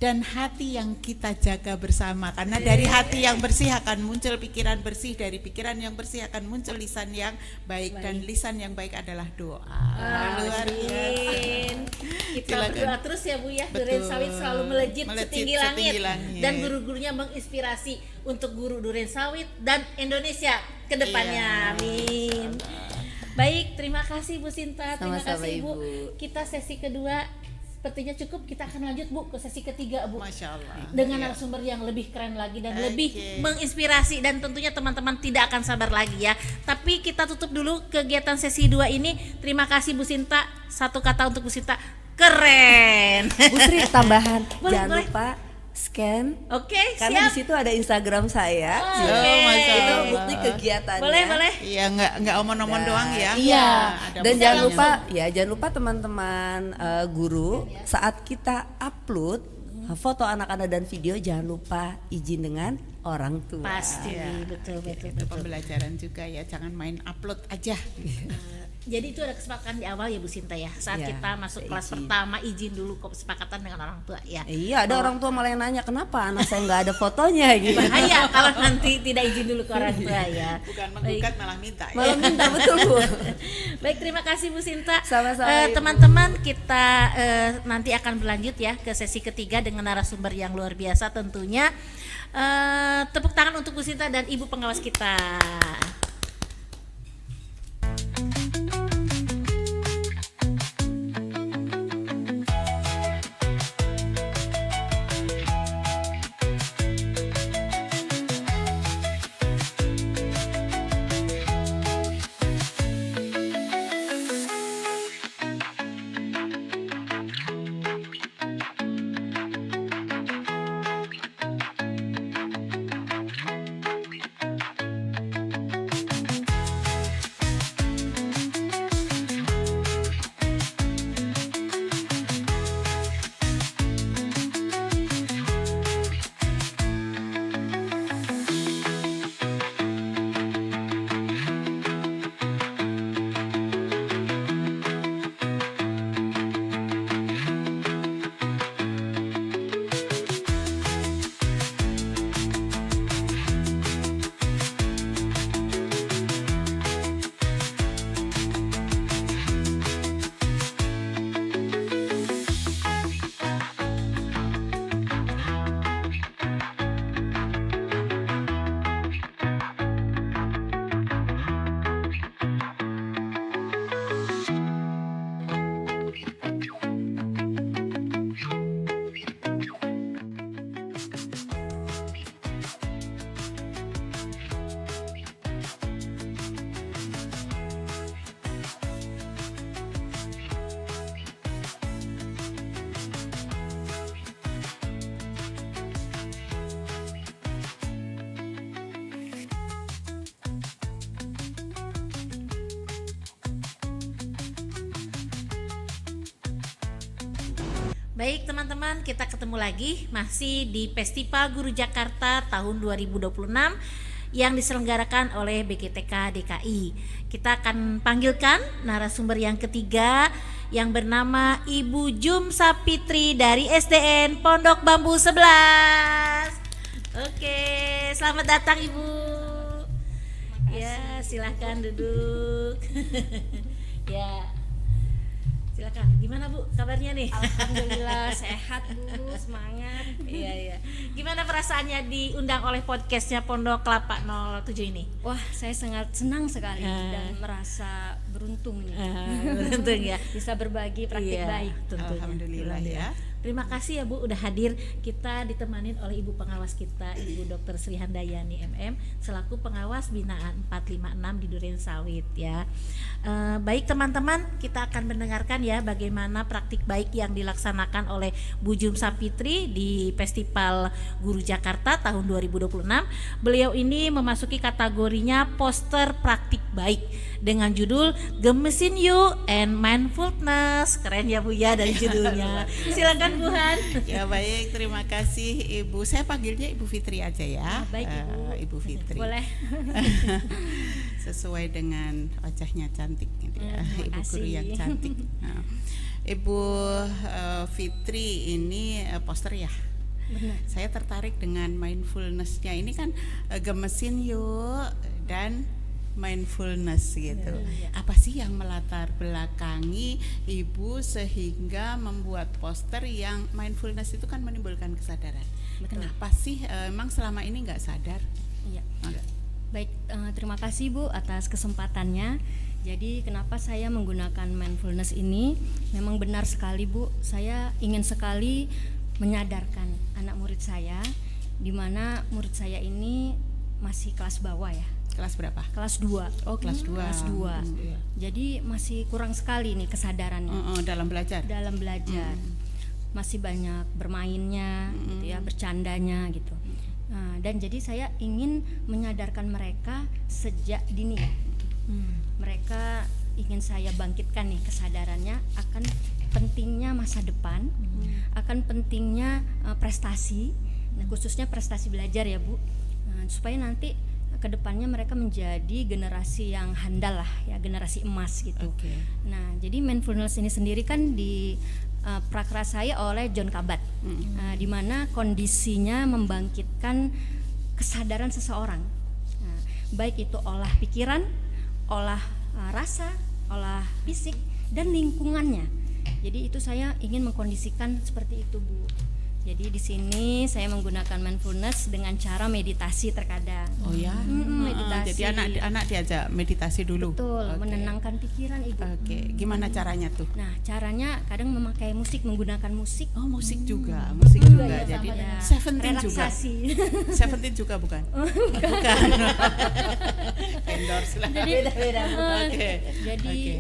Dan hati yang kita jaga bersama. Karena dari hati yang bersih akan muncul pikiran bersih. Dari pikiran yang bersih akan muncul lisan yang baik. Dan lisan yang baik adalah doa. Luar biasa. Kita Silakan. berdoa terus ya Bu ya. Betul. Duren Sawit selalu melejit setinggi langit. langit. Dan guru-gurunya menginspirasi untuk guru Duren Sawit dan Indonesia ke depannya. Iya. Amin. Baik, terima kasih Bu Sinta. Terima Sama-sama, kasih Bu. Ibu. Kita sesi kedua sepertinya cukup, kita akan lanjut Bu ke sesi ketiga Bu. Masya Allah. Dengan Iya. narasumber yang lebih keren lagi dan Oke. lebih menginspirasi, dan tentunya teman-teman tidak akan sabar lagi ya. Tapi kita tutup dulu kegiatan sesi 2 ini. Terima kasih Bu Sinta. Satu kata untuk Bu Sinta, keren. Bu Sri tambahan, Boleh, jangan boleh. lupa scan Oke, karena di siap. situ ada Instagram saya. Oh, Jadi, oke. Masya itu Allah. bukti kegiatannya. Boleh, boleh. Iya, nggak omong-omong doang ya. Iya. Ada Dan jangan buktinya. lupa jangan lupa teman-teman guru, saat kita upload foto anak-anak dan video, jangan lupa izin dengan orang tua. Pasti, betul. Itu pembelajaran juga ya, jangan main upload aja. Jadi itu ada kesepakatan di awal ya Bu Sinta ya. Saat Iya, kita masuk kelas izin. pertama izin dulu kesepakatan dengan orang tua ya. Iya, ada orang tua malah yang nanya kenapa anak saya nggak ada fotonya gitu. Bahaya kalau nanti tidak izin dulu ke orang tua ya. Bukan menggugat malah minta ya. Malah minta betul Bu. Baik, terima kasih Bu Sinta. Sama-sama, Ibu. Teman-teman, kita nanti akan berlanjut ya ke sesi ketiga dengan narasumber yang luar biasa tentunya. Tepuk tangan untuk Bu Sinta dan Ibu pengawas kita. Baik teman-teman, kita ketemu lagi masih di Festival Guru Jakarta tahun 2026 yang diselenggarakan oleh BGTK DKI. Kita akan panggilkan narasumber yang ketiga yang bernama Ibu Jum Sapitri dari SDN Pondok Bambu 11. Oke, selamat datang Ibu. Ya, silahkan duduk. Ya. Silakan. Gimana Bu kabarnya nih? Alhamdulillah sehat Bu, semangat. Iya iya. Gimana perasaannya diundang oleh podcastnya Pondok Kelapa 07 ini? Wah, saya sangat senang sekali dan merasa beruntung nih. Beruntung ya. Bisa berbagi praktik Iya, baik. tentunya. Alhamdulillah ya. Terima kasih ya Bu udah hadir. Kita ditemanin oleh Ibu pengawas kita, Ibu Dr. Sri Handayani MM selaku pengawas binaan 456 di Duren Sawit ya. Baik teman-teman, kita akan mendengarkan ya bagaimana praktik baik yang dilaksanakan oleh Bu Jum Sapitri di Festival Guru Jakarta tahun 2026. Beliau ini memasuki kategorinya poster praktik baik dengan judul Gemesin You and Mindfulness. Keren ya Bu ya dari judulnya. Silakan Bu Han. Ya baik, terima kasih Ibu. Saya panggilnya Ibu Fitri aja ya. Baik Ibu. Ibu Fitri. Boleh. Sesuai dengan wajahnya cantik gitu ya. Terima Ibu guru kasih. yang cantik. Nah, Ibu Fitri ini poster ya. Benar. Saya tertarik dengan mindfulness-nya. Ini kan gemesin yuk dan mindfulness gitu. Apa sih yang melatar belakangi Ibu sehingga membuat poster yang mindfulness itu kan menimbulkan kesadaran? Betul. Kenapa sih emang selama ini nggak sadar? Iya. Enggak. Baik, terima kasih Bu atas kesempatannya. Jadi kenapa saya menggunakan mindfulness ini? Memang benar sekali Bu, saya ingin sekali menyadarkan anak murid saya, di mana murid saya ini masih kelas bawah ya. Kelas berapa? Kelas 2. Oh, kelas 2. Kelas 2. Jadi masih kurang sekali nih kesadarannya Dalam belajar. dalam belajar. Masih banyak bermainnya gitu ya, bercandanya gitu. Nah, dan jadi saya ingin menyadarkan mereka sejak dini. Mereka ingin saya bangkitkan nih kesadarannya akan pentingnya masa depan, akan pentingnya prestasi, nah, khususnya prestasi belajar ya Bu. Nah, supaya nanti kedepannya mereka menjadi generasi yang handal lah ya, generasi emas gitu. Oke. Nah, jadi mindfulness ini sendiri kan prakarasai oleh John Kabat, di mana kondisinya membangkitkan kesadaran seseorang, baik itu olah pikiran, olah rasa, olah fisik, dan lingkungannya. Jadi itu saya ingin mengkondisikan seperti itu, Bu. Jadi di sini saya menggunakan mindfulness dengan cara meditasi terkadang. Oh ya. Meditasi. Jadi anak diajak meditasi dulu. Betul, Oke. menenangkan pikiran, Ibu. Oke, gimana caranya tuh? Nah, caranya kadang memakai musik, menggunakan musik. Oh, musik juga, musik juga. ya, Jadi sama dengan Seventeen juga. relaksasi. Seventeen juga bukan? Bukan. Endorse lah. Beda-beda. Oke. Jadi Oke.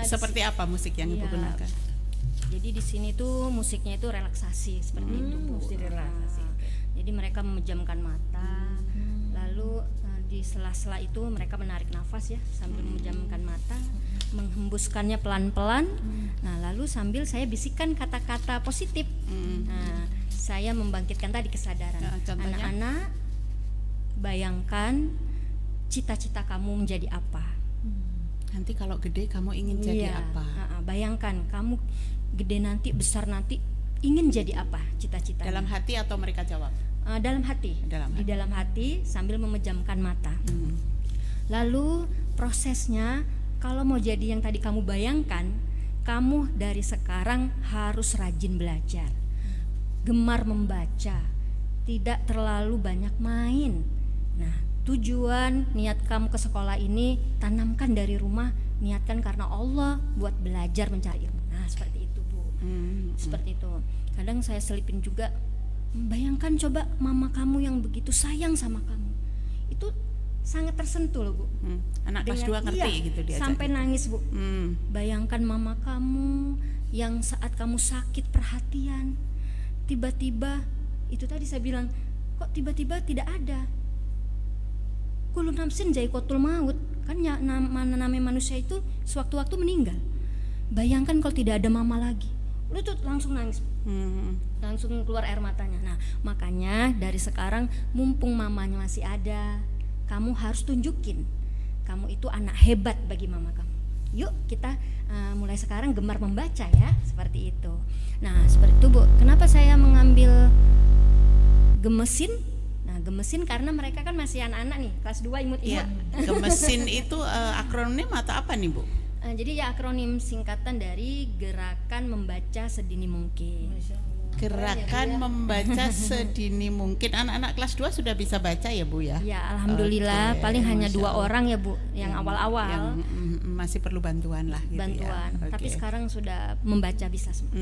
Seperti apa musik yang Ibu Iya. gunakan? Jadi di sini tuh musiknya itu relaksasi seperti itu, Bu. musik relaksasi, Nah, Jadi mereka memejamkan mata, lalu di sela-sela itu mereka menarik nafas ya sambil memejamkan mata, menghembuskannya pelan-pelan. Nah, lalu sambil saya bisikkan kata-kata positif. Nah, saya membangkitkan tadi kesadaran. Nah, contohnya? Anak-anak, bayangkan cita-cita kamu menjadi apa. Nanti kalau gede kamu ingin jadi Iya, apa? bayangkan kamu gede nanti, besar nanti, ingin jadi apa cita-cita. Dalam hati atau mereka jawab? Dalam hati. Dalam Di hati. dalam hati sambil memejamkan mata. Lalu prosesnya, kalau mau jadi yang tadi kamu bayangkan, kamu dari sekarang harus rajin belajar, gemar membaca, tidak terlalu banyak main. Nah, tujuan niat kamu ke sekolah ini tanamkan dari rumah, niatkan karena Allah buat belajar mencari ilmu. Nah, seperti itu, Bu. Seperti itu. Kadang saya selipin juga, bayangkan coba mama kamu yang begitu sayang sama kamu. Itu sangat tersentuh loh, Bu. Anak kelas 2 ngerti Iya, gitu dia. sampai nangis, Bu. Bayangkan mama kamu yang saat kamu sakit perhatian, tiba-tiba itu tadi saya bilang, kok tiba-tiba tidak ada. Kullu nafsin za'iqatul maut, kan ya, namanya manusia itu sewaktu-waktu meninggal. Bayangkan kalau tidak ada mama lagi, udah tuh langsung nangis, langsung keluar air matanya. Nah, makanya dari sekarang mumpung mamanya masih ada, kamu harus tunjukin kamu itu anak hebat bagi mama kamu. Yuk kita mulai sekarang gemar membaca ya, seperti itu. Nah, seperti itu, Bu. Kenapa saya mengambil gemesin? Nah, gemesin karena mereka kan masih anak-anak nih, kelas 2 imut-imut. Iya. Gemesin itu akronim atau apa nih, Bu? Jadi ya akronim singkatan dari gerakan membaca sedini mungkin. Gerakan membaca sedini mungkin. Anak-anak kelas 2 sudah bisa baca ya, Bu ya? Ya, alhamdulillah. Oke, Paling hanya Masya 2 Allah. orang ya, Bu, yang awal-awal Yang masih perlu bantuan lah gitu bantuan. ya. Tapi Oke. sekarang sudah membaca bisa semua.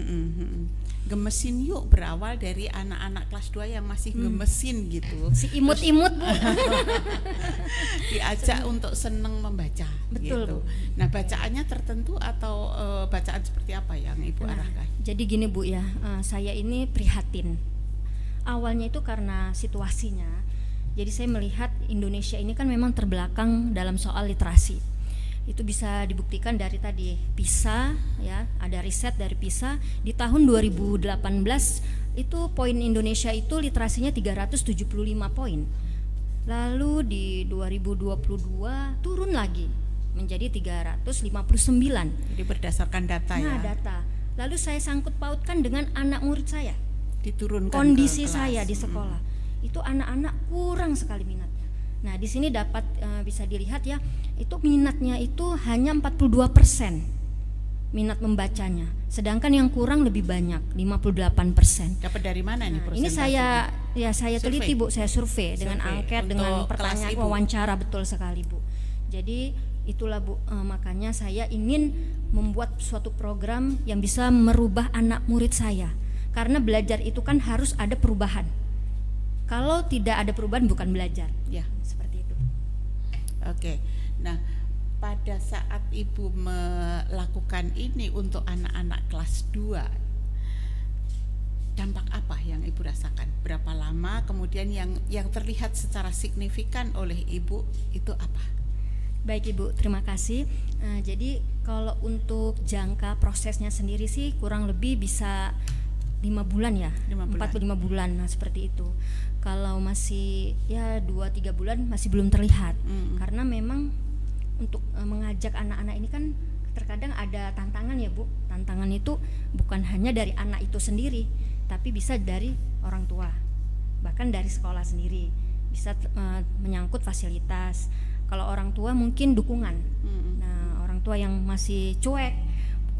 Gemesin yuk berawal dari anak-anak kelas 2 yang masih gemesin gitu. Si imut-imut, Bu. Diajak untuk seneng membaca. Betul, gitu. Bu. Nah, bacaannya tertentu atau bacaan seperti apa yang Ibu arahkan? Jadi gini, Bu ya, saya ini prihatin. Awalnya itu karena situasinya. Jadi saya melihat Indonesia ini kan memang terbelakang dalam soal literasi. Itu bisa dibuktikan dari tadi PISA ya, ada riset dari PISA di tahun 2018 itu poin Indonesia itu literasinya 375 poin. Lalu di 2022 turun lagi menjadi 359. Jadi berdasarkan data ya. Nah, data. Lalu saya sangkut pautkan dengan anak murid saya. Diturunkan Kondisi ke kelas. saya di sekolah. Itu anak-anak kurang sekali minatnya. Nah, di sini dapat bisa dilihat ya, itu minatnya itu hanya 42% minat membacanya. Sedangkan yang kurang lebih banyak, 58%. Dapat dari mana nih Nah, persentasenya? ini saya Survei? teliti, Bu, saya survei dengan Survei angket, untuk dengan kelas pertanyaan Ibu. wawancara, betul sekali, Bu. Jadi itulah, Bu, makanya saya ingin membuat suatu program yang bisa merubah anak murid saya. Karena belajar itu kan harus ada perubahan. Kalau tidak ada perubahan bukan belajar. Ya. Seperti itu. Oke. Nah, pada saat Ibu melakukan ini untuk anak-anak kelas 2, dampak apa yang Ibu rasakan? Berapa lama kemudian yang terlihat secara signifikan oleh Ibu itu apa? Baik, Ibu, terima kasih. Jadi kalau untuk jangka prosesnya sendiri sih kurang lebih bisa 5 bulan ya, 5 bulan. 4-5 bulan, nah seperti itu. Kalau masih ya 2-3 bulan masih belum terlihat, karena memang untuk mengajak anak-anak ini kan terkadang ada tantangan ya Bu. Tantangan itu bukan hanya dari anak itu sendiri, tapi bisa dari orang tua, bahkan dari sekolah sendiri, bisa menyangkut fasilitas. Kalau orang tua mungkin dukungan, nah orang tua yang masih cuek,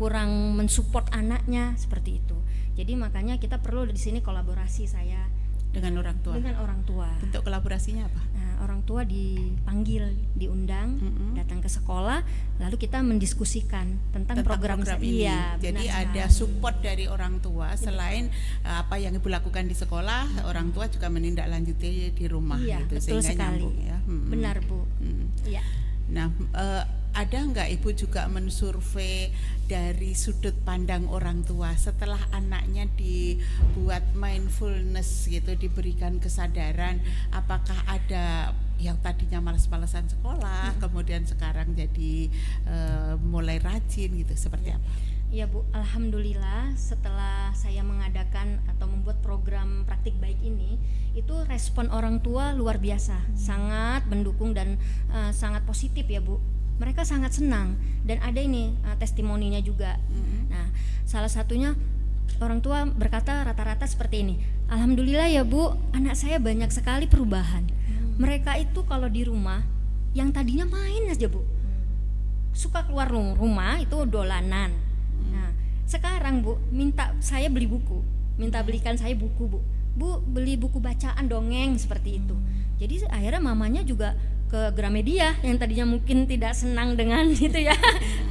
kurang mensupport anaknya seperti itu. Jadi makanya kita perlu di sini kolaborasi saya Dengan orang tua. dengan orang tua. Bentuk kolaborasinya apa? Nah, orang tua dipanggil, diundang, datang ke sekolah, lalu kita mendiskusikan tentang program ini. Iya, Jadi benar ada sekali. support dari orang tua selain apa yang Ibu lakukan di sekolah, orang tua juga menindaklanjuti di rumah Iya, gitu betul sehingga sekali. nyambung ya. Benar Bu. Iya. Nah, ada nggak Ibu juga mensurvei dari sudut pandang orang tua setelah anaknya dibuat mindfulness gitu, diberikan kesadaran, apakah ada yang tadinya malas-malasan sekolah, kemudian sekarang jadi mulai rajin gitu, seperti apa? Iya Bu, alhamdulillah setelah saya mengadakan atau membuat program praktik baik ini, itu respon orang tua luar biasa, sangat mendukung dan sangat positif ya Bu. Mereka sangat senang dan ada ini testimoninya juga. Nah, salah satunya orang tua berkata rata-rata seperti ini. Alhamdulillah ya Bu, anak saya banyak sekali perubahan. Mereka itu kalau di rumah yang tadinya main aja Bu, suka keluar rumah itu dolanan. Nah, sekarang Bu minta saya beli buku, minta belikan saya buku Bu beli buku bacaan dongeng seperti itu. Jadi akhirnya mamanya juga ke Gramedia yang tadinya mungkin tidak senang dengan gitu ya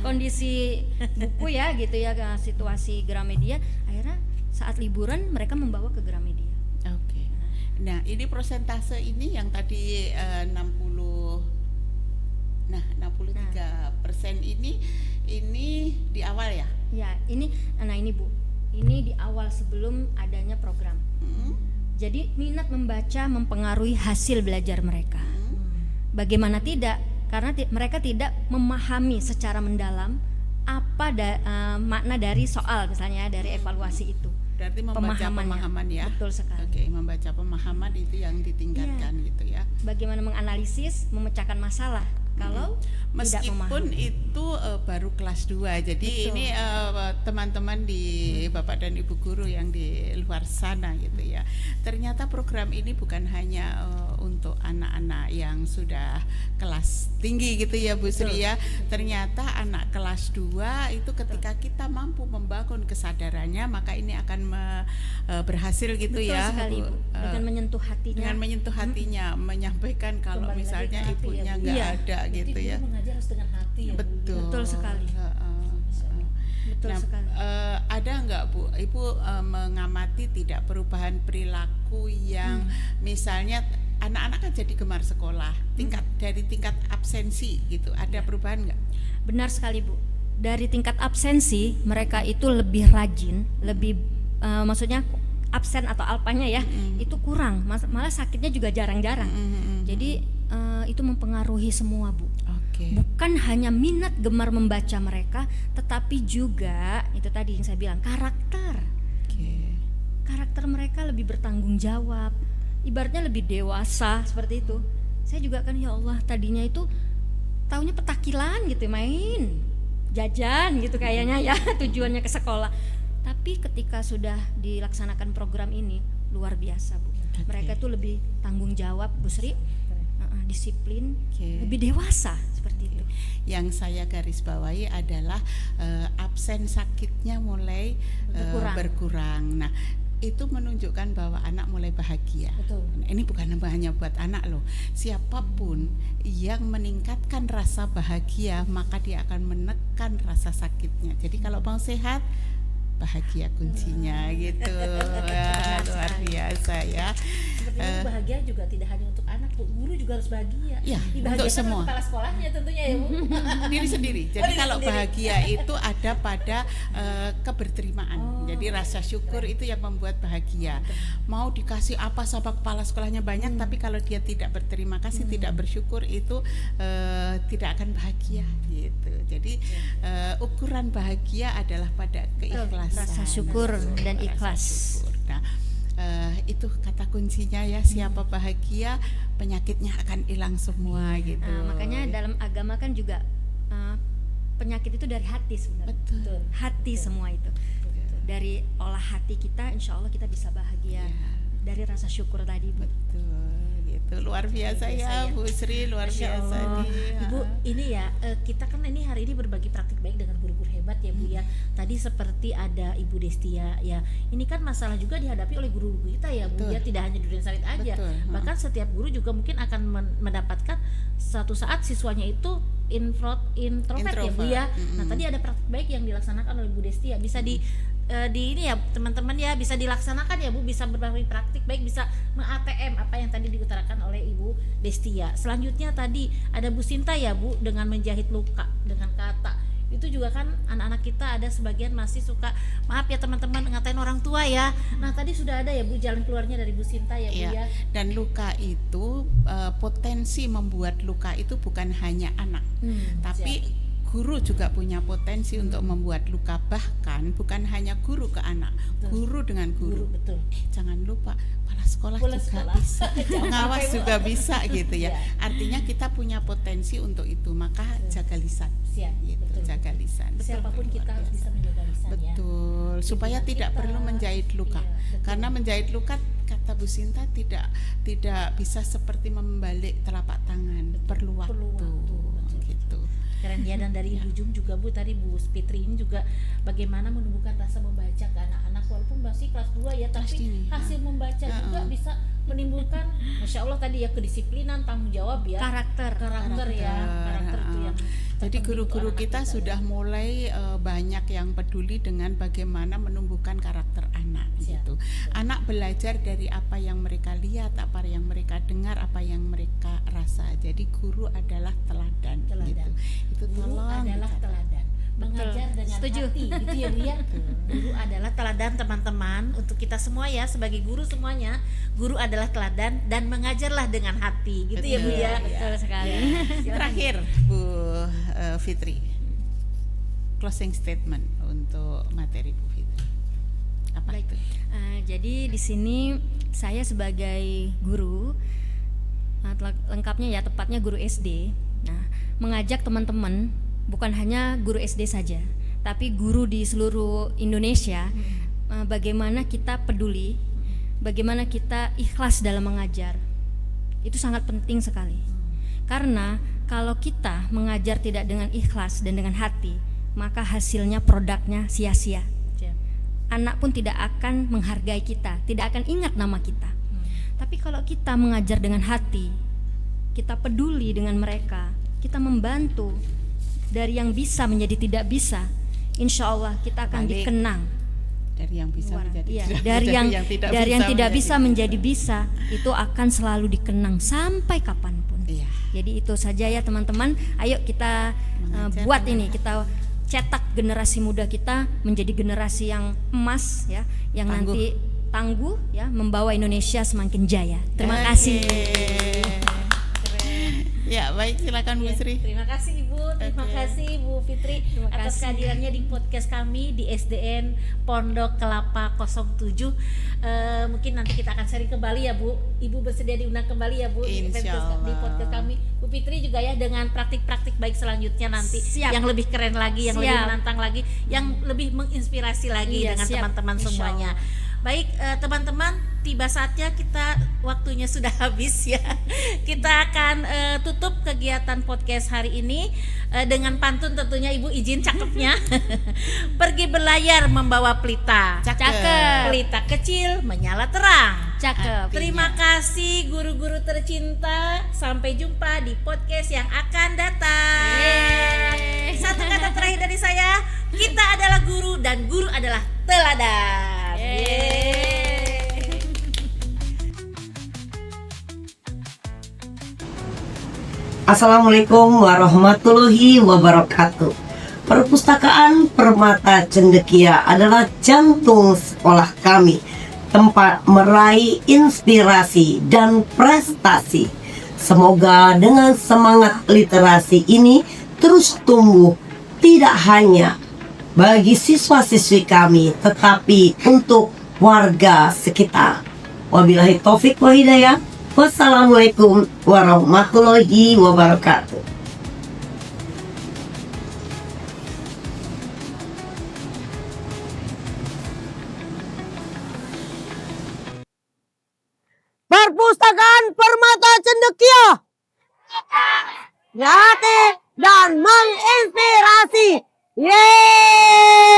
kondisi buku ya gitu ya, ke situasi Gramedia, akhirnya saat liburan mereka membawa ke Gramedia. Oke. Nah, ini persentase ini yang tadi 63% ini di awal ya? Ya, ini Bu. Ini di awal sebelum adanya program. Jadi minat membaca mempengaruhi hasil belajar mereka. Bagaimana tidak? Karena mereka tidak memahami secara mendalam apa makna dari soal, misalnya dari evaluasi itu. Berarti membaca pemahaman ya. Betul sekali. Oke, membaca pemahaman itu yang ditingkatkan gitu ya. Bagaimana menganalisis, memecahkan masalah kalau tidak Meskipun memahami. itu baru kelas 2. Jadi Betul. ini teman-teman di Bapak dan Ibu guru yang di luar sana gitu ya. Ternyata program ini bukan hanya untuk anak-anak yang sudah kelas tinggi gitu ya Bu Sri ya. Ternyata anak kelas 2 itu ketika kita mampu membangun kesadarannya, maka ini akan berhasil gitu. Betul ya sekali, Bu. Dengan menyentuh hatinya. dengan menyentuh hatinya, menyampaikan kalau Kembali lagi misalnya ke hati ibunya ya, Bu. nggak Iya. ada Jadi gitu guru ya. mengajar harus dengan hati ya Bu. Betul. Betul sekali. Betul Nah, sekali. ada nggak Bu, Ibu mengamati tidak perubahan perilaku yang misalnya anak-anak kan jadi gemar sekolah, dari tingkat absensi gitu, ada perubahan nggak? Benar sekali Bu. Dari tingkat absensi mereka itu lebih rajin, lebih maksudnya absen atau alpanya ya itu kurang, malah sakitnya juga jarang-jarang. Jadi itu mempengaruhi semua Bu. Oke. Bukan hanya minat gemar membaca mereka, tetapi juga itu tadi yang saya bilang karakter. Oke. Karakter mereka lebih bertanggung jawab, ibaratnya lebih dewasa seperti itu. Saya juga kan ya Allah tadinya itu taunya petakilan gitu, main jajan gitu kayaknya ya tujuannya ke sekolah. Tapi ketika sudah dilaksanakan program ini luar biasa Bu. Mereka tuh lebih tanggung jawab Bu Sri, disiplin, Oke. lebih dewasa seperti itu. Yang saya garis bawahi adalah absen sakitnya mulai berkurang. Nah, itu menunjukkan bahwa anak mulai bahagia. Betul. Ini bukan hanya buat anak loh. Siapapun yang meningkatkan rasa bahagia, maka dia akan menekan rasa sakitnya. Jadi kalau mau sehat, bahagia kuncinya gitu. Ya, luar biasa ya. Sepertinya bahagia juga tidak hanya untuk anak, Bu. Guru juga harus bahagia. Ya, Dibahagiakan untuk semua. oleh kepala sekolahnya tentunya ya, Bu. Diri sendiri. Jadi diri kalau sendiri. bahagia itu ada pada keberterimaan. Jadi rasa syukur itu yang membuat bahagia. Mau dikasih apa sama kepala sekolahnya banyak, tapi kalau dia tidak berterima kasih, tidak bersyukur, itu tidak akan bahagia gitu. Jadi ukuran bahagia adalah pada keikhlasan, rasa syukur dan rasa ikhlas. syukur. Nah, itu kata kuncinya ya, siapa bahagia penyakitnya akan hilang semua gitu. Makanya dalam agama kan juga penyakit itu dari hati sebenarnya. Betul. Hati semua itu. Dari olah hati kita, insya Allah kita bisa bahagia. Dari rasa syukur tadi, Bu. Betul, gitu. Luar biasa ya, Bu Sri, luar Masya biasa Allah. nih. Ibu, ini ya kita kan ini hari ini berbagi praktik baik dengan guru-guru hebat ya, Bu ya. Tadi seperti ada Ibu Destia ya. Ini kan masalah juga dihadapi oleh guru-guru kita ya, Bu Betul. ya, tidak hanya Durian Sawit aja. Betul. Bahkan setiap guru juga mungkin akan mendapatkan suatu saat siswanya itu introvert ya, Bu ya. Nah, tadi ada praktik baik yang dilaksanakan oleh Bu Destia. Bisa di ini ya teman-teman ya, bisa dilaksanakan ya, Bu, bisa berbagi praktik baik, bisa meng-ATM apa yang tadi diutarakan oleh Ibu Destia. Selanjutnya tadi ada Bu Sinta ya, Bu, dengan menjahit luka dengan kata. Itu juga kan anak-anak kita ada sebagian masih suka, maaf ya teman-teman, ngatain orang tua ya. Nah, tadi sudah ada ya, Bu, jalan keluarnya dari Bu Sinta ya, Bu ya. Dan luka itu potensi membuat luka itu bukan hanya anak, tapi guru juga punya potensi untuk membuat luka. Bahkan bukan hanya guru ke anak, guru dengan guru. Betul. Jangan lupa kepala sekolah Kepala juga sekolah. bisa, Jangan pengawas sampai, Bu. juga bisa gitu ya. Iya. Artinya kita punya potensi untuk itu, maka jaga lisan. Siap, Gitu, betul. jaga lisan. Siapapun kita harus bisa menjaga lisan ya. Betul, supaya Lisan tidak kita. perlu menjahit luka. Iya, betul. Karena menjahit luka, kata Bu Sinta, tidak bisa seperti membalik telapak tangan, perlu waktu. betul. Gitu. Keren ya. Dan dari Ibu Jum juga, Bu, tadi Bu Fitri ini juga bagaimana menumbuhkan rasa membaca ke anak-anak walaupun masih kelas 2 ya, Kelas tapi dini, hasil membaca juga bisa menimbulkan, Masya Allah tadi ya, kedisiplinan, tanggung jawab ya, Karakter. karakter ya, karakter itu yang Jadi terpenting guru-guru untuk kita anak-anak sudah mulai banyak yang peduli dengan bagaimana menumbuhkan karakter anak. Siap. Gitu. Anak belajar dari apa yang mereka lihat, apa yang mereka dengar, apa yang mereka rasa. Jadi guru adalah teladan. Teladan. Gitu. Itu Guru tolong adalah dicatat. teladan, mengajar dengan Setuju. hati gitu ya, Bu ya. Guru adalah teladan, teman-teman, untuk kita semua ya, sebagai guru semuanya, guru adalah teladan dan mengajarlah dengan hati gitu ya, Bu ya. Betul sekali. Terakhir Bu Fitri, closing statement untuk materi Bu Fitri. Apa Baik. itu? Jadi di sini saya sebagai guru, lengkapnya ya tepatnya guru SD. Nah, mengajak teman-teman, bukan hanya guru SD saja, tapi guru di seluruh Indonesia, bagaimana kita peduli, bagaimana kita ikhlas dalam mengajar. Itu sangat penting sekali. Karena kalau kita mengajar tidak dengan ikhlas dan dengan hati, maka hasilnya, produknya sia-sia. Anak pun tidak akan menghargai kita, tidak akan ingat nama kita. Tapi kalau kita mengajar dengan hati, kita peduli dengan mereka, kita membantu dari yang bisa menjadi tidak bisa, insya Allah kita akan Balik. dikenang. Dari yang bisa menjadi Iya, tidak, dari yang tidak menjadi bisa menjadi bisa, itu akan selalu dikenang sampai kapanpun. Iya. Jadi itu saja ya teman-teman. Ayo kita Mengajar buat dengan ini, kita cetak generasi muda kita menjadi generasi yang emas ya, yang Tangguh. nanti tangguh ya, membawa Indonesia semakin jaya. Terima Oke. kasih. Ya, baik, silakan Bu Sri. Terima kasih Ibu, terima Oke. kasih Bu Fitri Terima atas kasih. kehadirannya di podcast kami di SDN Pondok Kelapa 07. Mungkin nanti kita akan sharing kembali ya, Bu. Ibu bersedia diundang kembali ya, Bu, Insya di podcast Allah. kami. Bu Fitri juga ya, dengan praktik-praktik baik selanjutnya nanti Siap. yang lebih keren lagi, yang lebih Siap. menantang lagi, yang lebih menginspirasi lagi Iya, dengan siap. teman-teman Insya semuanya. Baik teman-teman, tiba saatnya kita, waktunya sudah habis ya. Kita akan tutup kegiatan podcast hari ini dengan pantun tentunya, Ibu izin cakepnya. Pergi berlayar membawa pelita, Cakep. pelita kecil menyala terang. Cakep. Terima kasih guru-guru tercinta. Sampai jumpa di podcast yang akan datang. Yeay. Satu kata terakhir dari saya, kita adalah guru dan guru adalah teladan. Yeay. Assalamualaikum warahmatullahi wabarakatuh. Perpustakaan Permata Cendekia adalah jantung sekolah kami, tempat meraih inspirasi dan prestasi. Semoga dengan semangat literasi ini terus tumbuh, tidak hanya bagi siswa-siswi kami, tetapi untuk warga sekitar. Wabillahi taufik wa hidayah. Wassalamualaikum warahmatullahi wabarakatuh. Perpustakaan Permata Cendekia kreatif dan menginspirasi. Yeay!